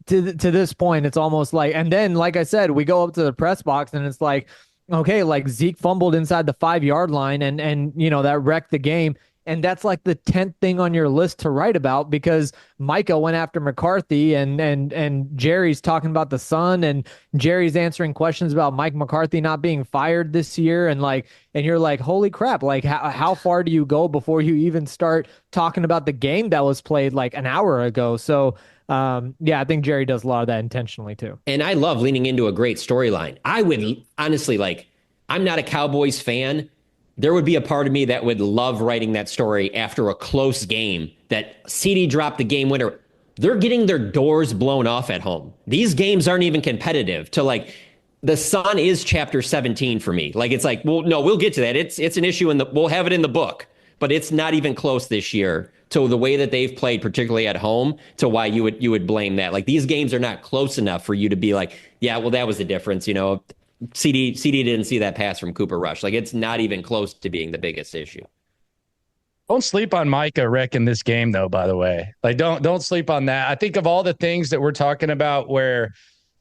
to this point, it's almost like, and then, like I said, we go up to the press box and it's like, okay, like, Zeke fumbled inside the 5-yard line and that wrecked the game. And that's like the 10th thing on your list to write about, because Micah went after McCarthy and Jerry's talking about the Sun, and Jerry's answering questions about Mike McCarthy not being fired this year. And you're like, holy crap, like, how far do you go before you even start talking about the game that was played like an hour ago? So, yeah, I think Jerry does a lot of that intentionally too. And I love leaning into a great storyline. I would honestly, like, I'm not a Cowboys fan. There would be a part of me that would love writing that story after a close game that CD dropped the game winner. They're getting their doors blown off at home. These games aren't even competitive. To, like, the Sun is chapter 17 for me. Like, it's like, well, no, we'll get to that. It's an issue we'll have it in the book, but it's not even close this year to the way that they've played, particularly at home, to why you would blame that. Like, these games are not close enough for you to be like, yeah, well, that was the difference, CD didn't see that pass from Cooper Rush. Like, it's not even close to being the biggest issue. Don't sleep on Micah wrecking this game, though, by the way. Like, don't sleep on that. I think of all the things that we're talking about where,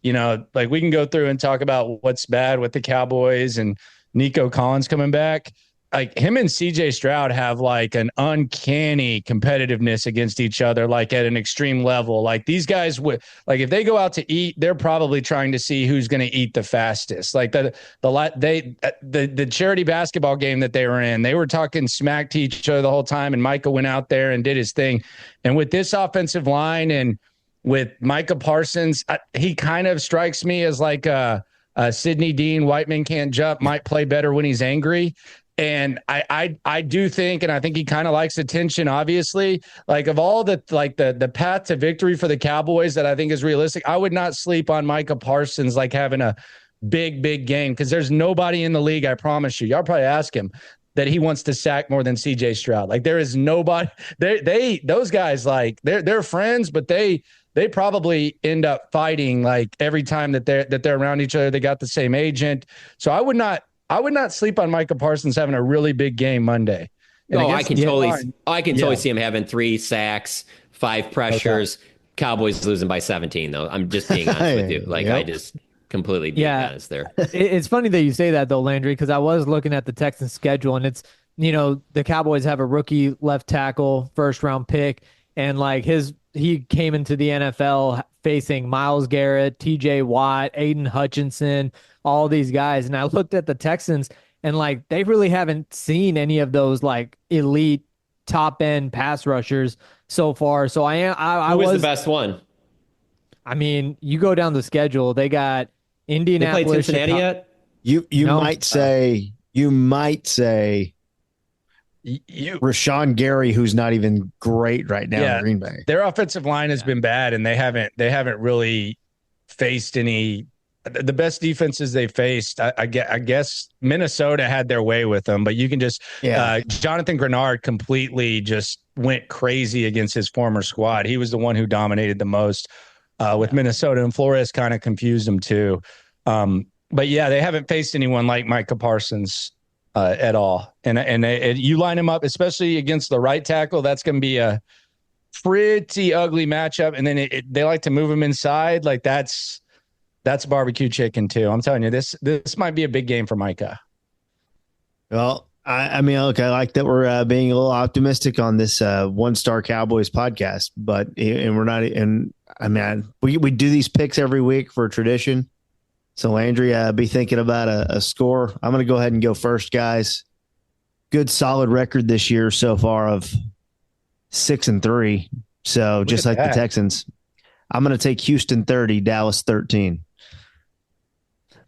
like, we can go through and talk about what's bad with the Cowboys and Nico Collins coming back. Like, him and CJ Stroud have like an uncanny competitiveness against each other, like at an extreme level. Like, these guys would, like, if they go out to eat, they're probably trying to see who's going to eat the fastest. Like the charity basketball game that they were in, they were talking smack to each other the whole time. And Micah went out there and did his thing. And with this offensive line and with Micah Parsons, he kind of strikes me as like a Sidney Dean, white man can't jump, might play better when he's angry. And I do think, and I think he kind of likes attention, obviously, like, of all the path to victory for the Cowboys that I think is realistic, I would not sleep on Micah Parsons, like, having a big game, because there's nobody in the league, I promise you. Y'all probably ask him that he wants to sack more than CJ Stroud. Like, there is nobody. Those guys, like, they're friends, but they probably end up fighting, like, every time that they're around each other. They got the same agent. So I would not sleep on Micah Parsons having a really big game Monday. I can totally see him having 3 sacks, 5 pressures. Okay. Cowboys losing by 17, though. I'm just being honest with you. Like, yep. I just completely being honest there. It's funny that you say that, though, Landry, because I was looking at the Texans schedule, and it's, the Cowboys have a rookie left tackle, first-round pick, and, like, he came into the NFL facing Myles Garrett, TJ Watt, Aiden Hutchinson, all these guys. And I looked at the Texans and like they really haven't seen any of those like elite top end pass rushers so far. So I Who was the best one? I mean, you go down the schedule, they got They Indianapolis. played Cincinnati yet? You No. might say Rashawn Gary, who's not even great right now in Green Bay. Their offensive line has been bad, and they haven't really faced any. The best defenses they faced, I guess Minnesota had their way with them, but you can just Jonathan Grenard completely just went crazy against his former squad. He was the one who dominated the most with Minnesota, and Flores kind of confused him too. But yeah, they haven't faced anyone like Micah Parsons at all. And you line him up, especially against the right tackle, that's going to be a pretty ugly matchup. And then they like to move him inside. Like that's barbecue chicken too. I'm telling you, this might be a big game for Micah. Well, I mean, look, I like that we're being a little optimistic on this One Star Cowboys podcast, and we're not. And I mean, we do these picks every week for tradition. So Landry, be thinking about a score. I'm going to go ahead and go first, guys. Good solid record this year so far of 6-3. So just like the Texans, I'm going to take Houston 30, Dallas 13.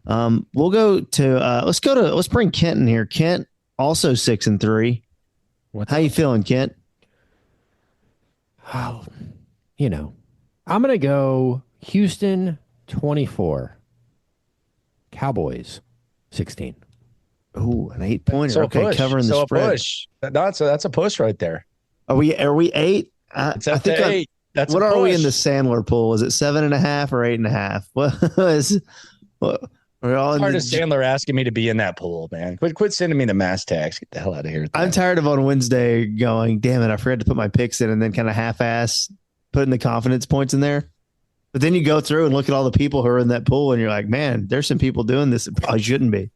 We'll go to let's bring Kent in here. Kent also 6-3. How you feeling, Kent? Oh, I'm gonna go Houston 24, Cowboys 16. Ooh, an 8-pointer. So Okay, covering the spread. Push. That's a push right there. Are we 8? It's up to 8. That's what a are we push. in the Sandler pool? Is it 7.5 or 8.5? We're all in Hard as Sandler asking me to be in that pool, man. Quit sending me the mass tags. Get the hell out of here. I'm tired of on Wednesday going, damn it, I forgot to put my picks in, and then kind of half-ass putting the confidence points in there. But then you go through and look at all the people who are in that pool, and you're like, man, there's some people doing this that probably shouldn't be.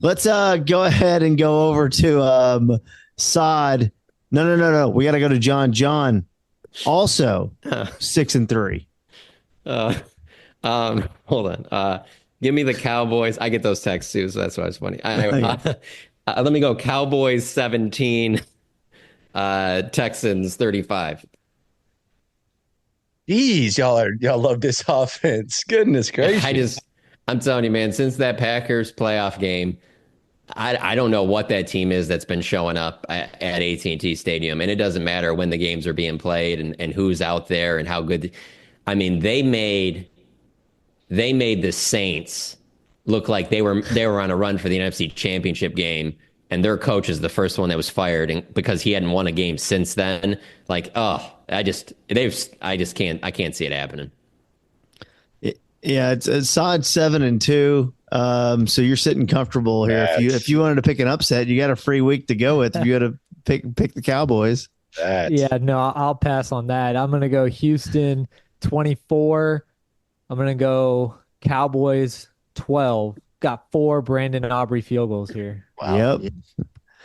Let's go ahead and go over to Saad. No. We got to go to John. John, also 6-3. Hold on. Give me the Cowboys. I get those texts too, so that's why it's funny. Let me go Cowboys 17, Texans 35. Jeez, y'all love this offense. Goodness gracious. I'm telling you, man, since that Packers playoff game, I don't know what that team is that's been showing up at AT&T Stadium. And it doesn't matter when the games are being played and who's out there and how good. I mean, they made the Saints look like they were on a run for the NFC Championship game, and their coach is the first one that was fired because he hadn't won a game since then. Like, I can't see it happening. Yeah, it's Saad 7-2. So you're sitting comfortable here. If you wanted to pick an upset, you got a free week to go with. You got to pick the Cowboys. Yeah, no, I'll pass on that. I'm gonna go Houston 24. I'm gonna go Cowboys 12. Got 4 Brandon Aubrey field goals here. Wow. Yep.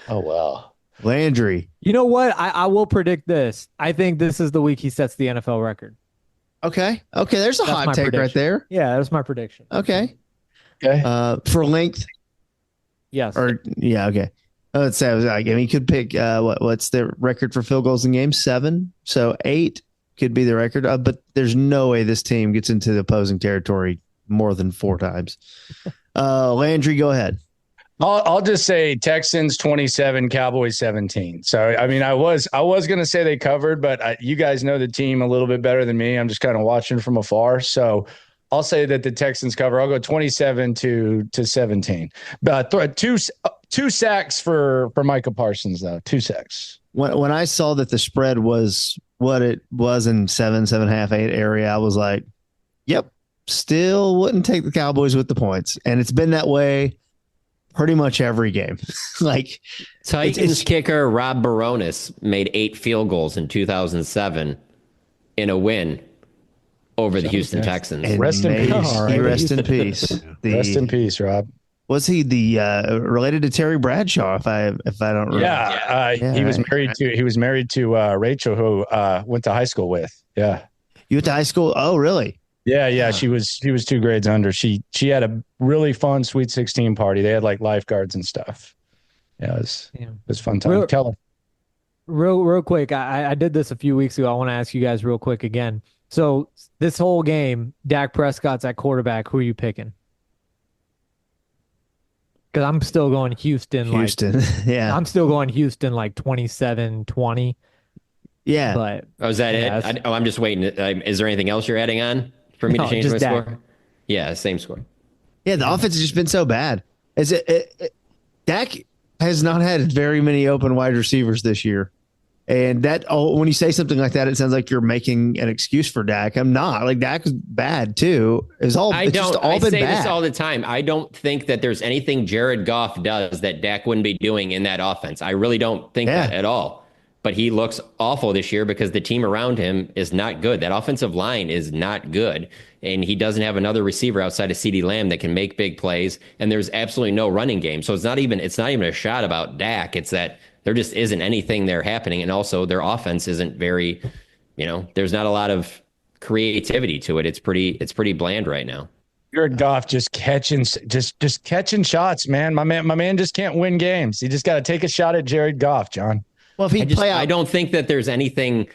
Oh wow. Landry. You know what? I will predict this. I think this is the week he sets the NFL record. Okay. There's a hot take right there. Yeah, that's my prediction. Okay. For length. Yes. Okay. Let's say he could pick what's the record for field goals in games? 7. So 8 could be the record. But there's no way this team gets into the opposing territory more than 4 times. Landry, go ahead. I'll just say Texans 27, Cowboys 17. So I mean, I was going to say they covered, but you guys know the team a little bit better than me. I'm just kind of watching from afar. So I'll say that the Texans cover. I'll go 27 to 17. But two sacks for Micah Parsons though. 2 sacks. When I saw that the spread was what it was in 7.5, 8 area, I was like, yep, still wouldn't take the Cowboys with the points. And it's been that way pretty much every game. Like Titans kicker Rob Baronis made 8 field goals in 2007 in a win over the Houston Texans. Rest in peace. Rest in peace. Rest in peace, Rob. Was he related to Terry Bradshaw? If I don't remember. Yeah, he was married to Rachel, who went to high school with. Yeah. You went to high school? Oh, really? Yeah. She was 2 grades under. She had a really fun Sweet 16 party. They had like lifeguards and stuff. Yeah, it was fun time. Tell her. Real quick, I did this a few weeks ago. I want to ask you guys real quick again. So this whole game, Dak Prescott's at quarterback. Who are you picking? Because I'm still going Houston. Houston, yeah. I'm still going Houston like 27-20. Yeah. But is that it? I'm just waiting. Is there anything else you're adding on for me to change my score? Yeah, same score. Yeah, the offense has just been so bad. Dak has not had very many open wide receivers this year. And when you say something like that, it sounds like you're making an excuse for Dak. I'm not. Like, Dak is bad too. I say this all the time. I don't think that there's anything Jared Goff does that Dak wouldn't be doing in that offense. I really don't think that at all. But he looks awful this year because the team around him is not good. That offensive line is not good. And he doesn't have another receiver outside of CeeDee Lamb that can make big plays. And there's absolutely no running game. So it's not even a shot about Dak. It's that there just isn't anything there happening. And also their offense isn't very, there's not a lot of creativity to it. It's pretty bland right now. Jared Goff just catching shots, man. My man just can't win games. You just got to take a shot at Jared Goff, John. Well, if I don't think that there's anything.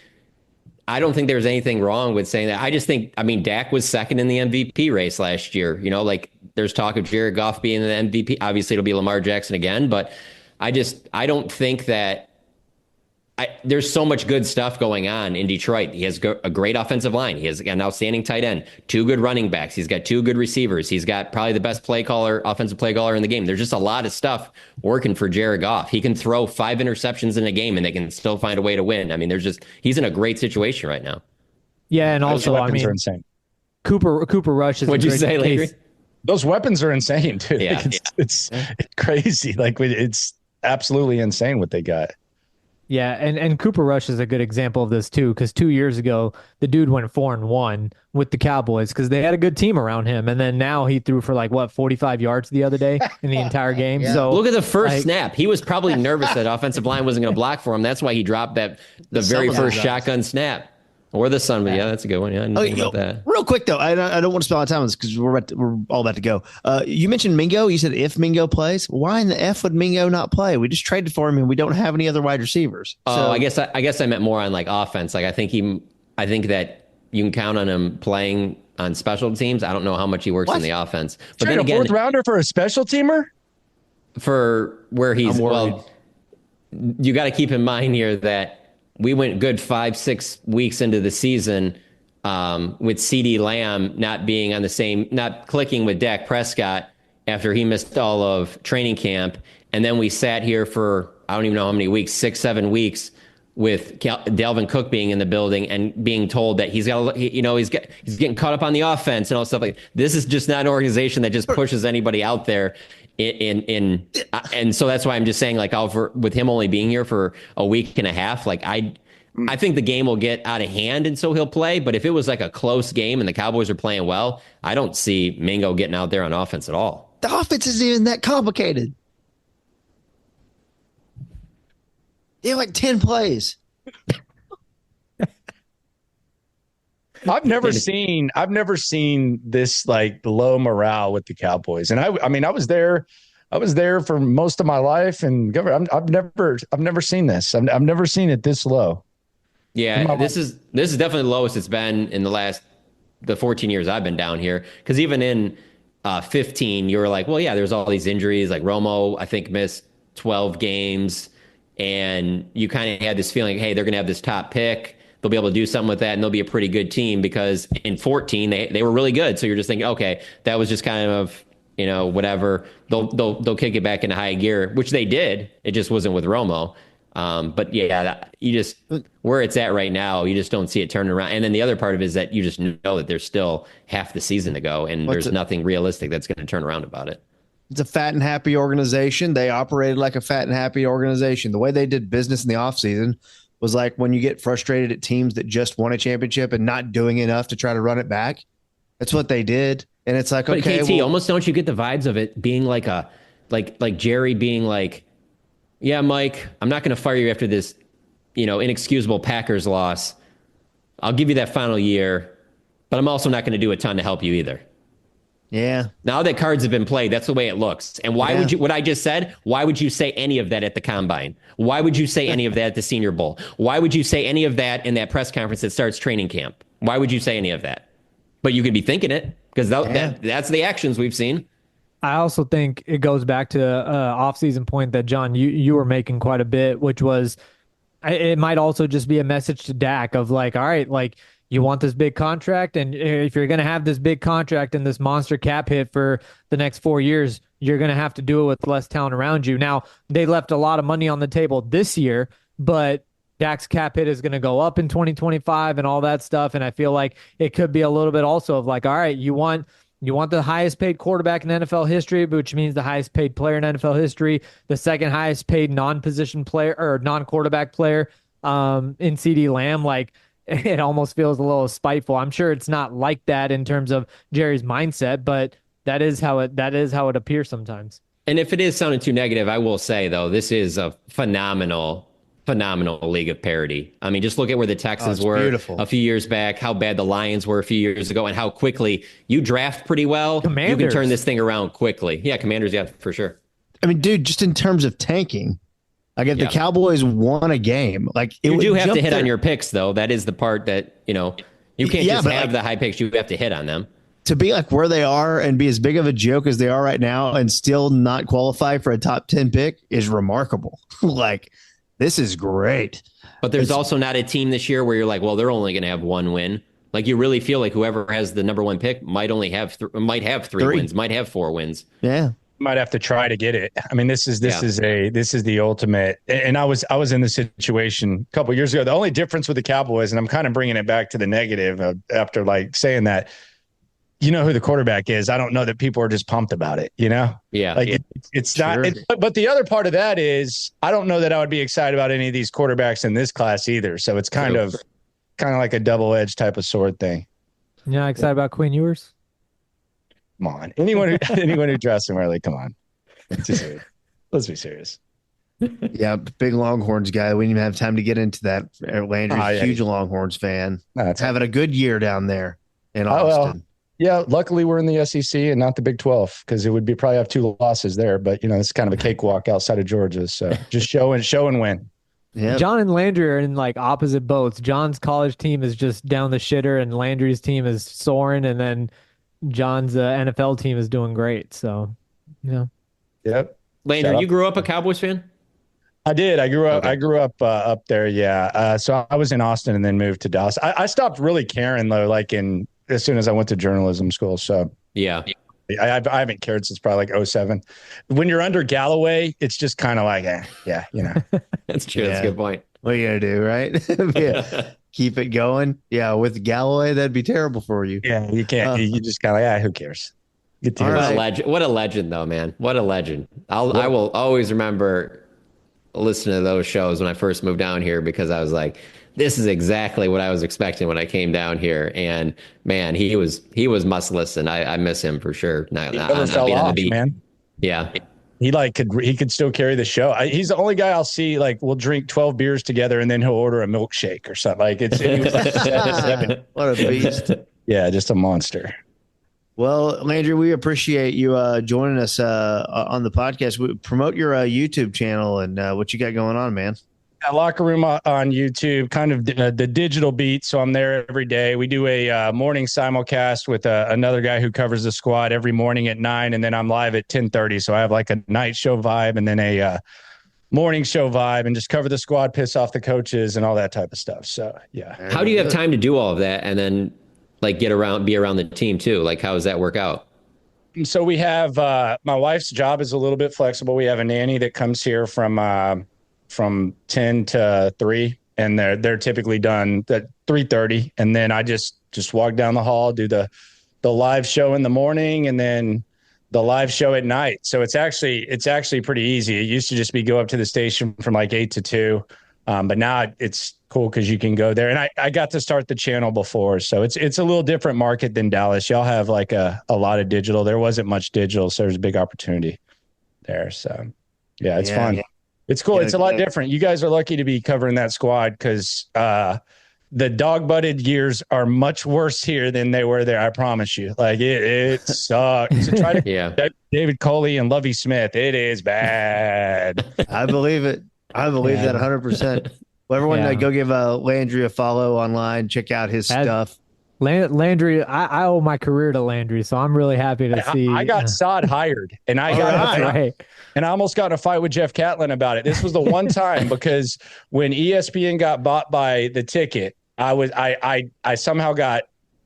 I don't think there's anything wrong with saying that. I just think, Dak was second in the MVP race last year. There's talk of Jared Goff being the MVP. Obviously, it'll be Lamar Jackson again, but I don't think that. There's so much good stuff going on in Detroit. He has a great offensive line. He has an outstanding tight end, 2 good running backs. He's got 2 good receivers. He's got probably the best offensive play caller in the game. There's just a lot of stuff working for Jared Goff. He can throw 5 interceptions in a game and they can still find a way to win. He's in a great situation right now. Yeah, and also, those weapons are insane. Cooper Rush is. What'd you say, Landry? Those weapons are insane, dude. Yeah, it's crazy. Like, it's absolutely insane what they got. Yeah, and Cooper Rush is a good example of this too, because 2 years ago the dude went 4-1 with the Cowboys because they had a good team around him, and then now he threw for 45 yards the other day in the entire game. Yeah. So look at the first snap. He was probably nervous that offensive line wasn't going to block for him. That's why he dropped the very first shotgun snap. Or the sun, but yeah, that's a good one. Yeah, I didn't think about that. Real quick though, I don't want to spend a lot of time on this because we're all about to go. You mentioned Mingo. You said if Mingo plays, why in the F would Mingo not play? We just traded for him and we don't have any other wide receivers. Oh, I guess I meant more on offense. I think that you can count on him playing on special teams. I don't know how much he works in the offense. But then again, a 4th rounder for a special teamer for where he's you got to keep in mind here that we went good 5-6 weeks into the season with CeeDee Lamb not clicking with Dak Prescott after he missed all of training camp. And then we sat here for, I don't even know how many weeks, 6-7 weeks with Dalvin Cook being in the building and being told that he's getting caught up on the offense and all stuff like that. This is just not an organization that just pushes anybody out there. And so that's why I'm just saying, with him only being here for a week and a half, I think the game will get out of hand and so he'll play. But if it was a close game and the Cowboys are playing well, I don't see Mingo getting out there on offense at all. The offense isn't even that complicated. They have 10 plays. I've never seen this low morale with the Cowboys. And I was there for most of my life, and I've never seen this. I've never seen it this low. Yeah, this is definitely the lowest it's been in the 14 years I've been down here. Because even in 15, you were like, well, yeah, there's all these injuries. Like Romo, I think, missed 12 games, and you kind of had this feeling, hey, they're going to have this top pick. They'll be able to do something with that, and they'll be a pretty good team because in 14 they were really good. So you're just thinking, okay, that was just kind of whatever. They'll kick it back into high gear, which they did. It just wasn't with Romo. But yeah, you just where it's at right now, you just don't see it turning around. And then the other part of it is that you just know that there's still half the season to go, and there's nothing realistic that's going to turn around about it. It's a fat and happy organization. They operated like a fat and happy organization. The way they did business in the offseason was like when you get frustrated at teams that just won a championship and not doing enough to try to run it back. That's what they did. And it's like, but okay, KT, almost don't you get the vibes of it being like Jerry being like, yeah, Mike, I'm not going to fire you after this, inexcusable Packers loss. I'll give you that final year, but I'm also not going to do a ton to help you either. Yeah. Now that cards have been played, that's the way it looks. And why would you, what I just said, why would you say any of that at the combine? Why would you say any of that at the Senior Bowl? Why would you say any of that in that press conference that starts training camp? Why would you say any of that? But you could be thinking it because that's the actions we've seen. I also think it goes back to off-season point that, John, you were making quite a bit, which was it might also just be a message to Dak of like, all right, like, you want this big contract, and if you're going to have this big contract and this monster cap hit for the next 4 years, you're going to have to do it with less talent around you. Now, they left a lot of money on the table this year, but Dak's cap hit is going to go up in 2025 and all that stuff, and I feel like it could be a little bit also of like, all right, you want the highest paid quarterback in NFL history, which means the highest paid player in NFL history, the second highest paid non-position player or non-quarterback player in CeeDee Lamb, like, it almost feels a little spiteful. I'm sure it's not like that in terms of Jerry's mindset, but that is how it appears sometimes. And if it is sounding too negative, I will say though, this is a phenomenal league of parity. I mean, just look at where the Texans were beautiful. A few years back, how bad the Lions were a few years ago, and how quickly you draft pretty well. Commanders. You can turn this thing around quickly. Yeah, Commanders, yeah, for sure. I mean, dude, just in terms of tanking, like if the Cowboys won a game, like you do have to hit on your picks, though. That is the part that, you can't just have the high picks. You have to hit on them. To be like where they are and be as big of a joke as they are right now and still not qualify for a top 10 pick is remarkable. Like, this is great. But there's also not a team this year where you're like, well, they're only going to have one win. Like, you really feel like whoever has the number one pick might only have might have three wins, might have 4 wins. Yeah. Might have to try to get it. I mean, this is the ultimate. And I was in the situation a couple of years ago. The only difference with the Cowboys, and I'm kind of bringing it back to the negative after like saying that, you know who the quarterback is. I don't know that people are just pumped about it. Yeah. Like it's not. But the other part of that is I don't know that I would be excited about any of these quarterbacks in this class either. So it's kind of like a double-edged type of sword thing. You're not excited about Quinn Ewers? Come on. Anyone who drafts him early, come on. Let's be serious. Yeah, big Longhorns guy. We didn't even have time to get into that. Landry's huge Longhorns fan. Having a good year down there in Austin. Yeah, luckily we're in the SEC and not the Big 12 because it would be probably have 2 losses there. But, it's kind of a cakewalk outside of Georgia. So just show and win. Yeah. John and Landry are in like opposite boats. John's college team is just down the shitter and Landry's team is soaring, and then John's NFL team is doing great. So, yeah. Yep. Landry, you grew up a Cowboys fan? I did. I grew up up there. Yeah. So I was in Austin and then moved to Dallas. I stopped really caring though, like as soon as I went to journalism school. So yeah, I haven't cared since probably like 07. When you're under Galloway, it's just kind of like, yeah. That's true. Yeah. That's a good point. What are you going to do? Right. Yeah. Keep it going. Yeah. With Galloway, that'd be terrible for you. Yeah. You can't, you just kind of who cares? What a legend though, man. What a legend. I will always remember listening to those shows when I first moved down here because I was like, this is exactly what I was expecting when I came down here. And man, he was must listen. I miss him for sure. Not being on the beat. Man. Yeah. He could still carry the show. He's the only guy I'll see like we'll drink 12 beers together and then he'll order a milkshake or something. Like what a beast. Yeah, just a monster. Well, Landry, we appreciate you joining us on the podcast. Promote your YouTube channel and what you got going on, man. Locker Room on YouTube, kind of the digital beat. So I'm there every day. We do a morning simulcast with another guy who covers the squad every morning at 9, and then I'm live at 10:30. So I have like a night show vibe and then a morning show vibe, and just cover the squad, piss off the coaches, and all that type of stuff. So yeah. How do you have time to do all of that and then like be around the team too? Like, how does that work out? So we have my wife's job is a little bit flexible. We have a nanny that comes here from 10 to 3, and they're typically done at 3:30, and then I just walk down the hall, do the live show in the morning, and then the live show at night. So it's actually pretty easy. It used to just be go up to the station from like 8 to 2, but now it's cool because you can go there. And I got to start the channel before, so it's a little different market than Dallas. Y'all have like a lot of digital. There wasn't much digital, so there's a big opportunity there. So yeah, it's fun. Yeah. It's cool. It's a lot different. You guys are lucky to be covering that squad because the dog-butted years are much worse here than they were there. I promise you. Like it sucks. To try to David Coley and Lovie Smith, it is bad. I believe it. I believe that 100%. Well, everyone go give Landry a follow online. Check out his stuff. Landry, I owe my career to Landry, so I'm really happy to see. I got Sod hired, and I and I almost got in a fight with Jeff Catlin about it. This was the one time because when ESPN got bought by the Ticket, I somehow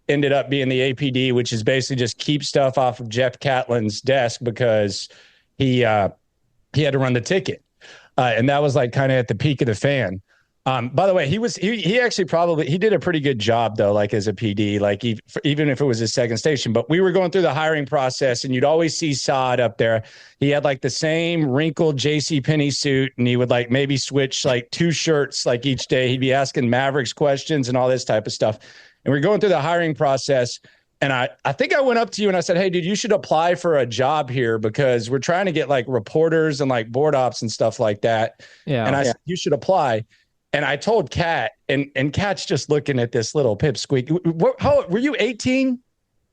ended up being the APD, which is basically just keep stuff off of Jeff Catlin's desk because he had to run the Ticket, and that was like kind of at the peak of the fan. By the way, he actually he did a pretty good job though, like as a PD, like even if it was his second station. But we were going through the hiring process, and you'd always see Sod up there. He had like the same wrinkled JCPenney suit, and he would like maybe switch like 2 shirts like each day. He'd be asking Mavericks questions and all this type of stuff. And we're going through the hiring process, and I think I went up to you and I said, "Hey, dude, you should apply for a job here because we're trying to get like reporters and like board ops and stuff like that." Yeah, and I said, "You should apply." And I told Kat, and Kat's just looking at this little pipsqueak. How were you 18?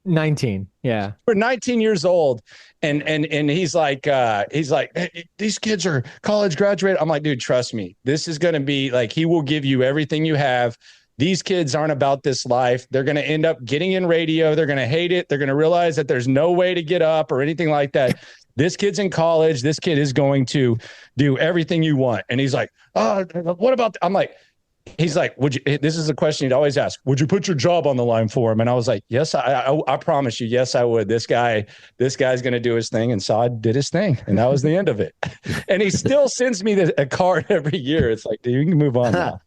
19. Yeah. We're 19 years old. And he's like, hey, these kids are college graduate. I'm like, dude, trust me. This is going to be like, he will give you everything you have. These kids aren't about this life. They're going to end up getting in radio. They're going to hate it. They're going to realize that there's no way to get up or anything like that. This kid's in college. This kid is going to do everything you want. And he's like, oh, what about, I'm like, he's like, this is a question he'd always ask. Would you put your job on the line for him? And I was like, yes, I promise you. Yes, I would. This guy's going to do his thing. And Sod did his thing. And that was the end of it. And he still sends me a card every year. It's like, dude, you can move on now.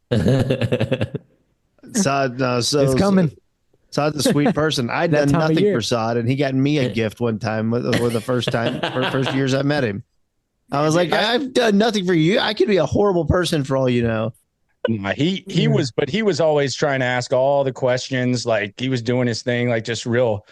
Sod, it's coming. Sod's a sweet person. I'd done nothing for Sod, and he got me a gift one time for the first years I met him. I was like, I've done nothing for you. I could be a horrible person for all you know. He was always trying to ask all the questions. Like he was doing his thing, like just real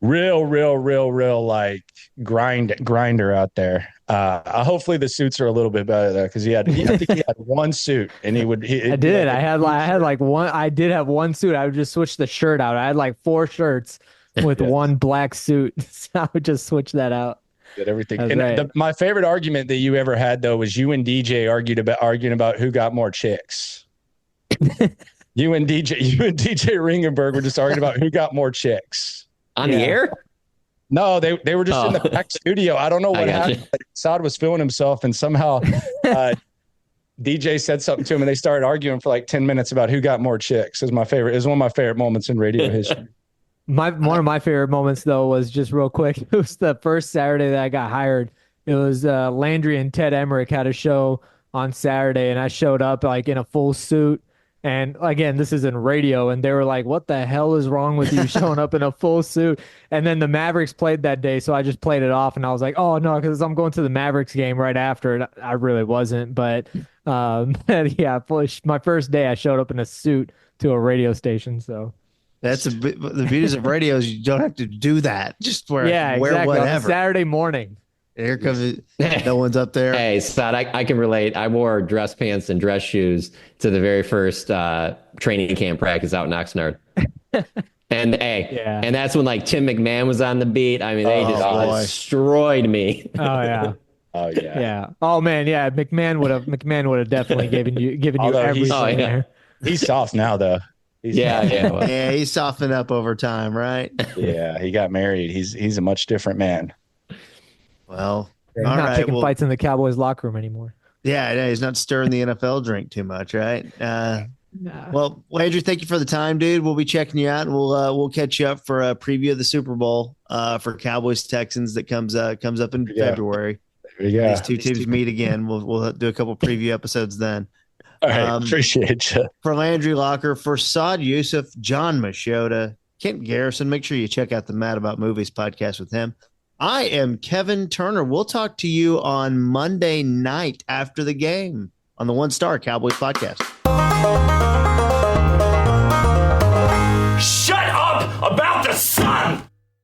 like grinder out there. Hopefully the suits are a little bit better though, because I think he had one suit, and I did have one suit. I would just switch the shirt out. I had like 4 shirts with one black suit, so I would just switch that out. Did everything. And my favorite argument that you ever had though was you and DJ arguing about who got more chicks. you and DJ Ringenberg were just arguing about who got more chicks on the air. No, they were just in the back studio. I don't know what happened. Sod was feeling himself, and somehow DJ said something to him, and they started arguing for like 10 minutes about who got more chicks. It was one of my favorite moments in radio history. One of my favorite moments though was just real quick. It was the first Saturday that I got hired. It was Landry and Ted Emmerich had a show on Saturday, and I showed up like in a full suit. And again, this is in radio, and they were like, what the hell is wrong with you showing up in a full suit? And then the Mavericks played that day, so I just played it off, and I was like, oh, no, because I'm going to the Mavericks game right after. And I really wasn't, but yeah, my first day I showed up in a suit to a radio station, so. That's the beauty of radio is you don't have to do that. Just wear exactly. whatever. On Saturday morning. Here comes it. No one's up there. Hey, Sod, I can relate. I wore dress pants and dress shoes to the very first training camp practice out in Oxnard. And and that's when like Tim McMahon was on the beat. I mean, they just destroyed me. Oh yeah. Oh yeah. Yeah. Oh man, yeah. McMahon would have definitely given you everything there. He's soft now though. He's softened up over time, right? Yeah, he got married. He's a much different man. Well, he's not picking fights in the Cowboys locker room anymore. Yeah, he's not stirring the NFL drink too much, right? Nah. Well, Andrew, thank you for the time, dude. We'll be checking you out, and we'll catch you up for a preview of the Super Bowl for Cowboys Texans that comes up in February. These two teams meet again. We'll do a couple preview episodes then. All right, appreciate you. For Landry Locker, for Sod Yusuf, John Machota, Kent Garrison, make sure you check out the Mad About Movies podcast with him. I am Kevin Turner. We'll talk to you on Monday night after the game on the One Star Cowboys podcast. Shut up about the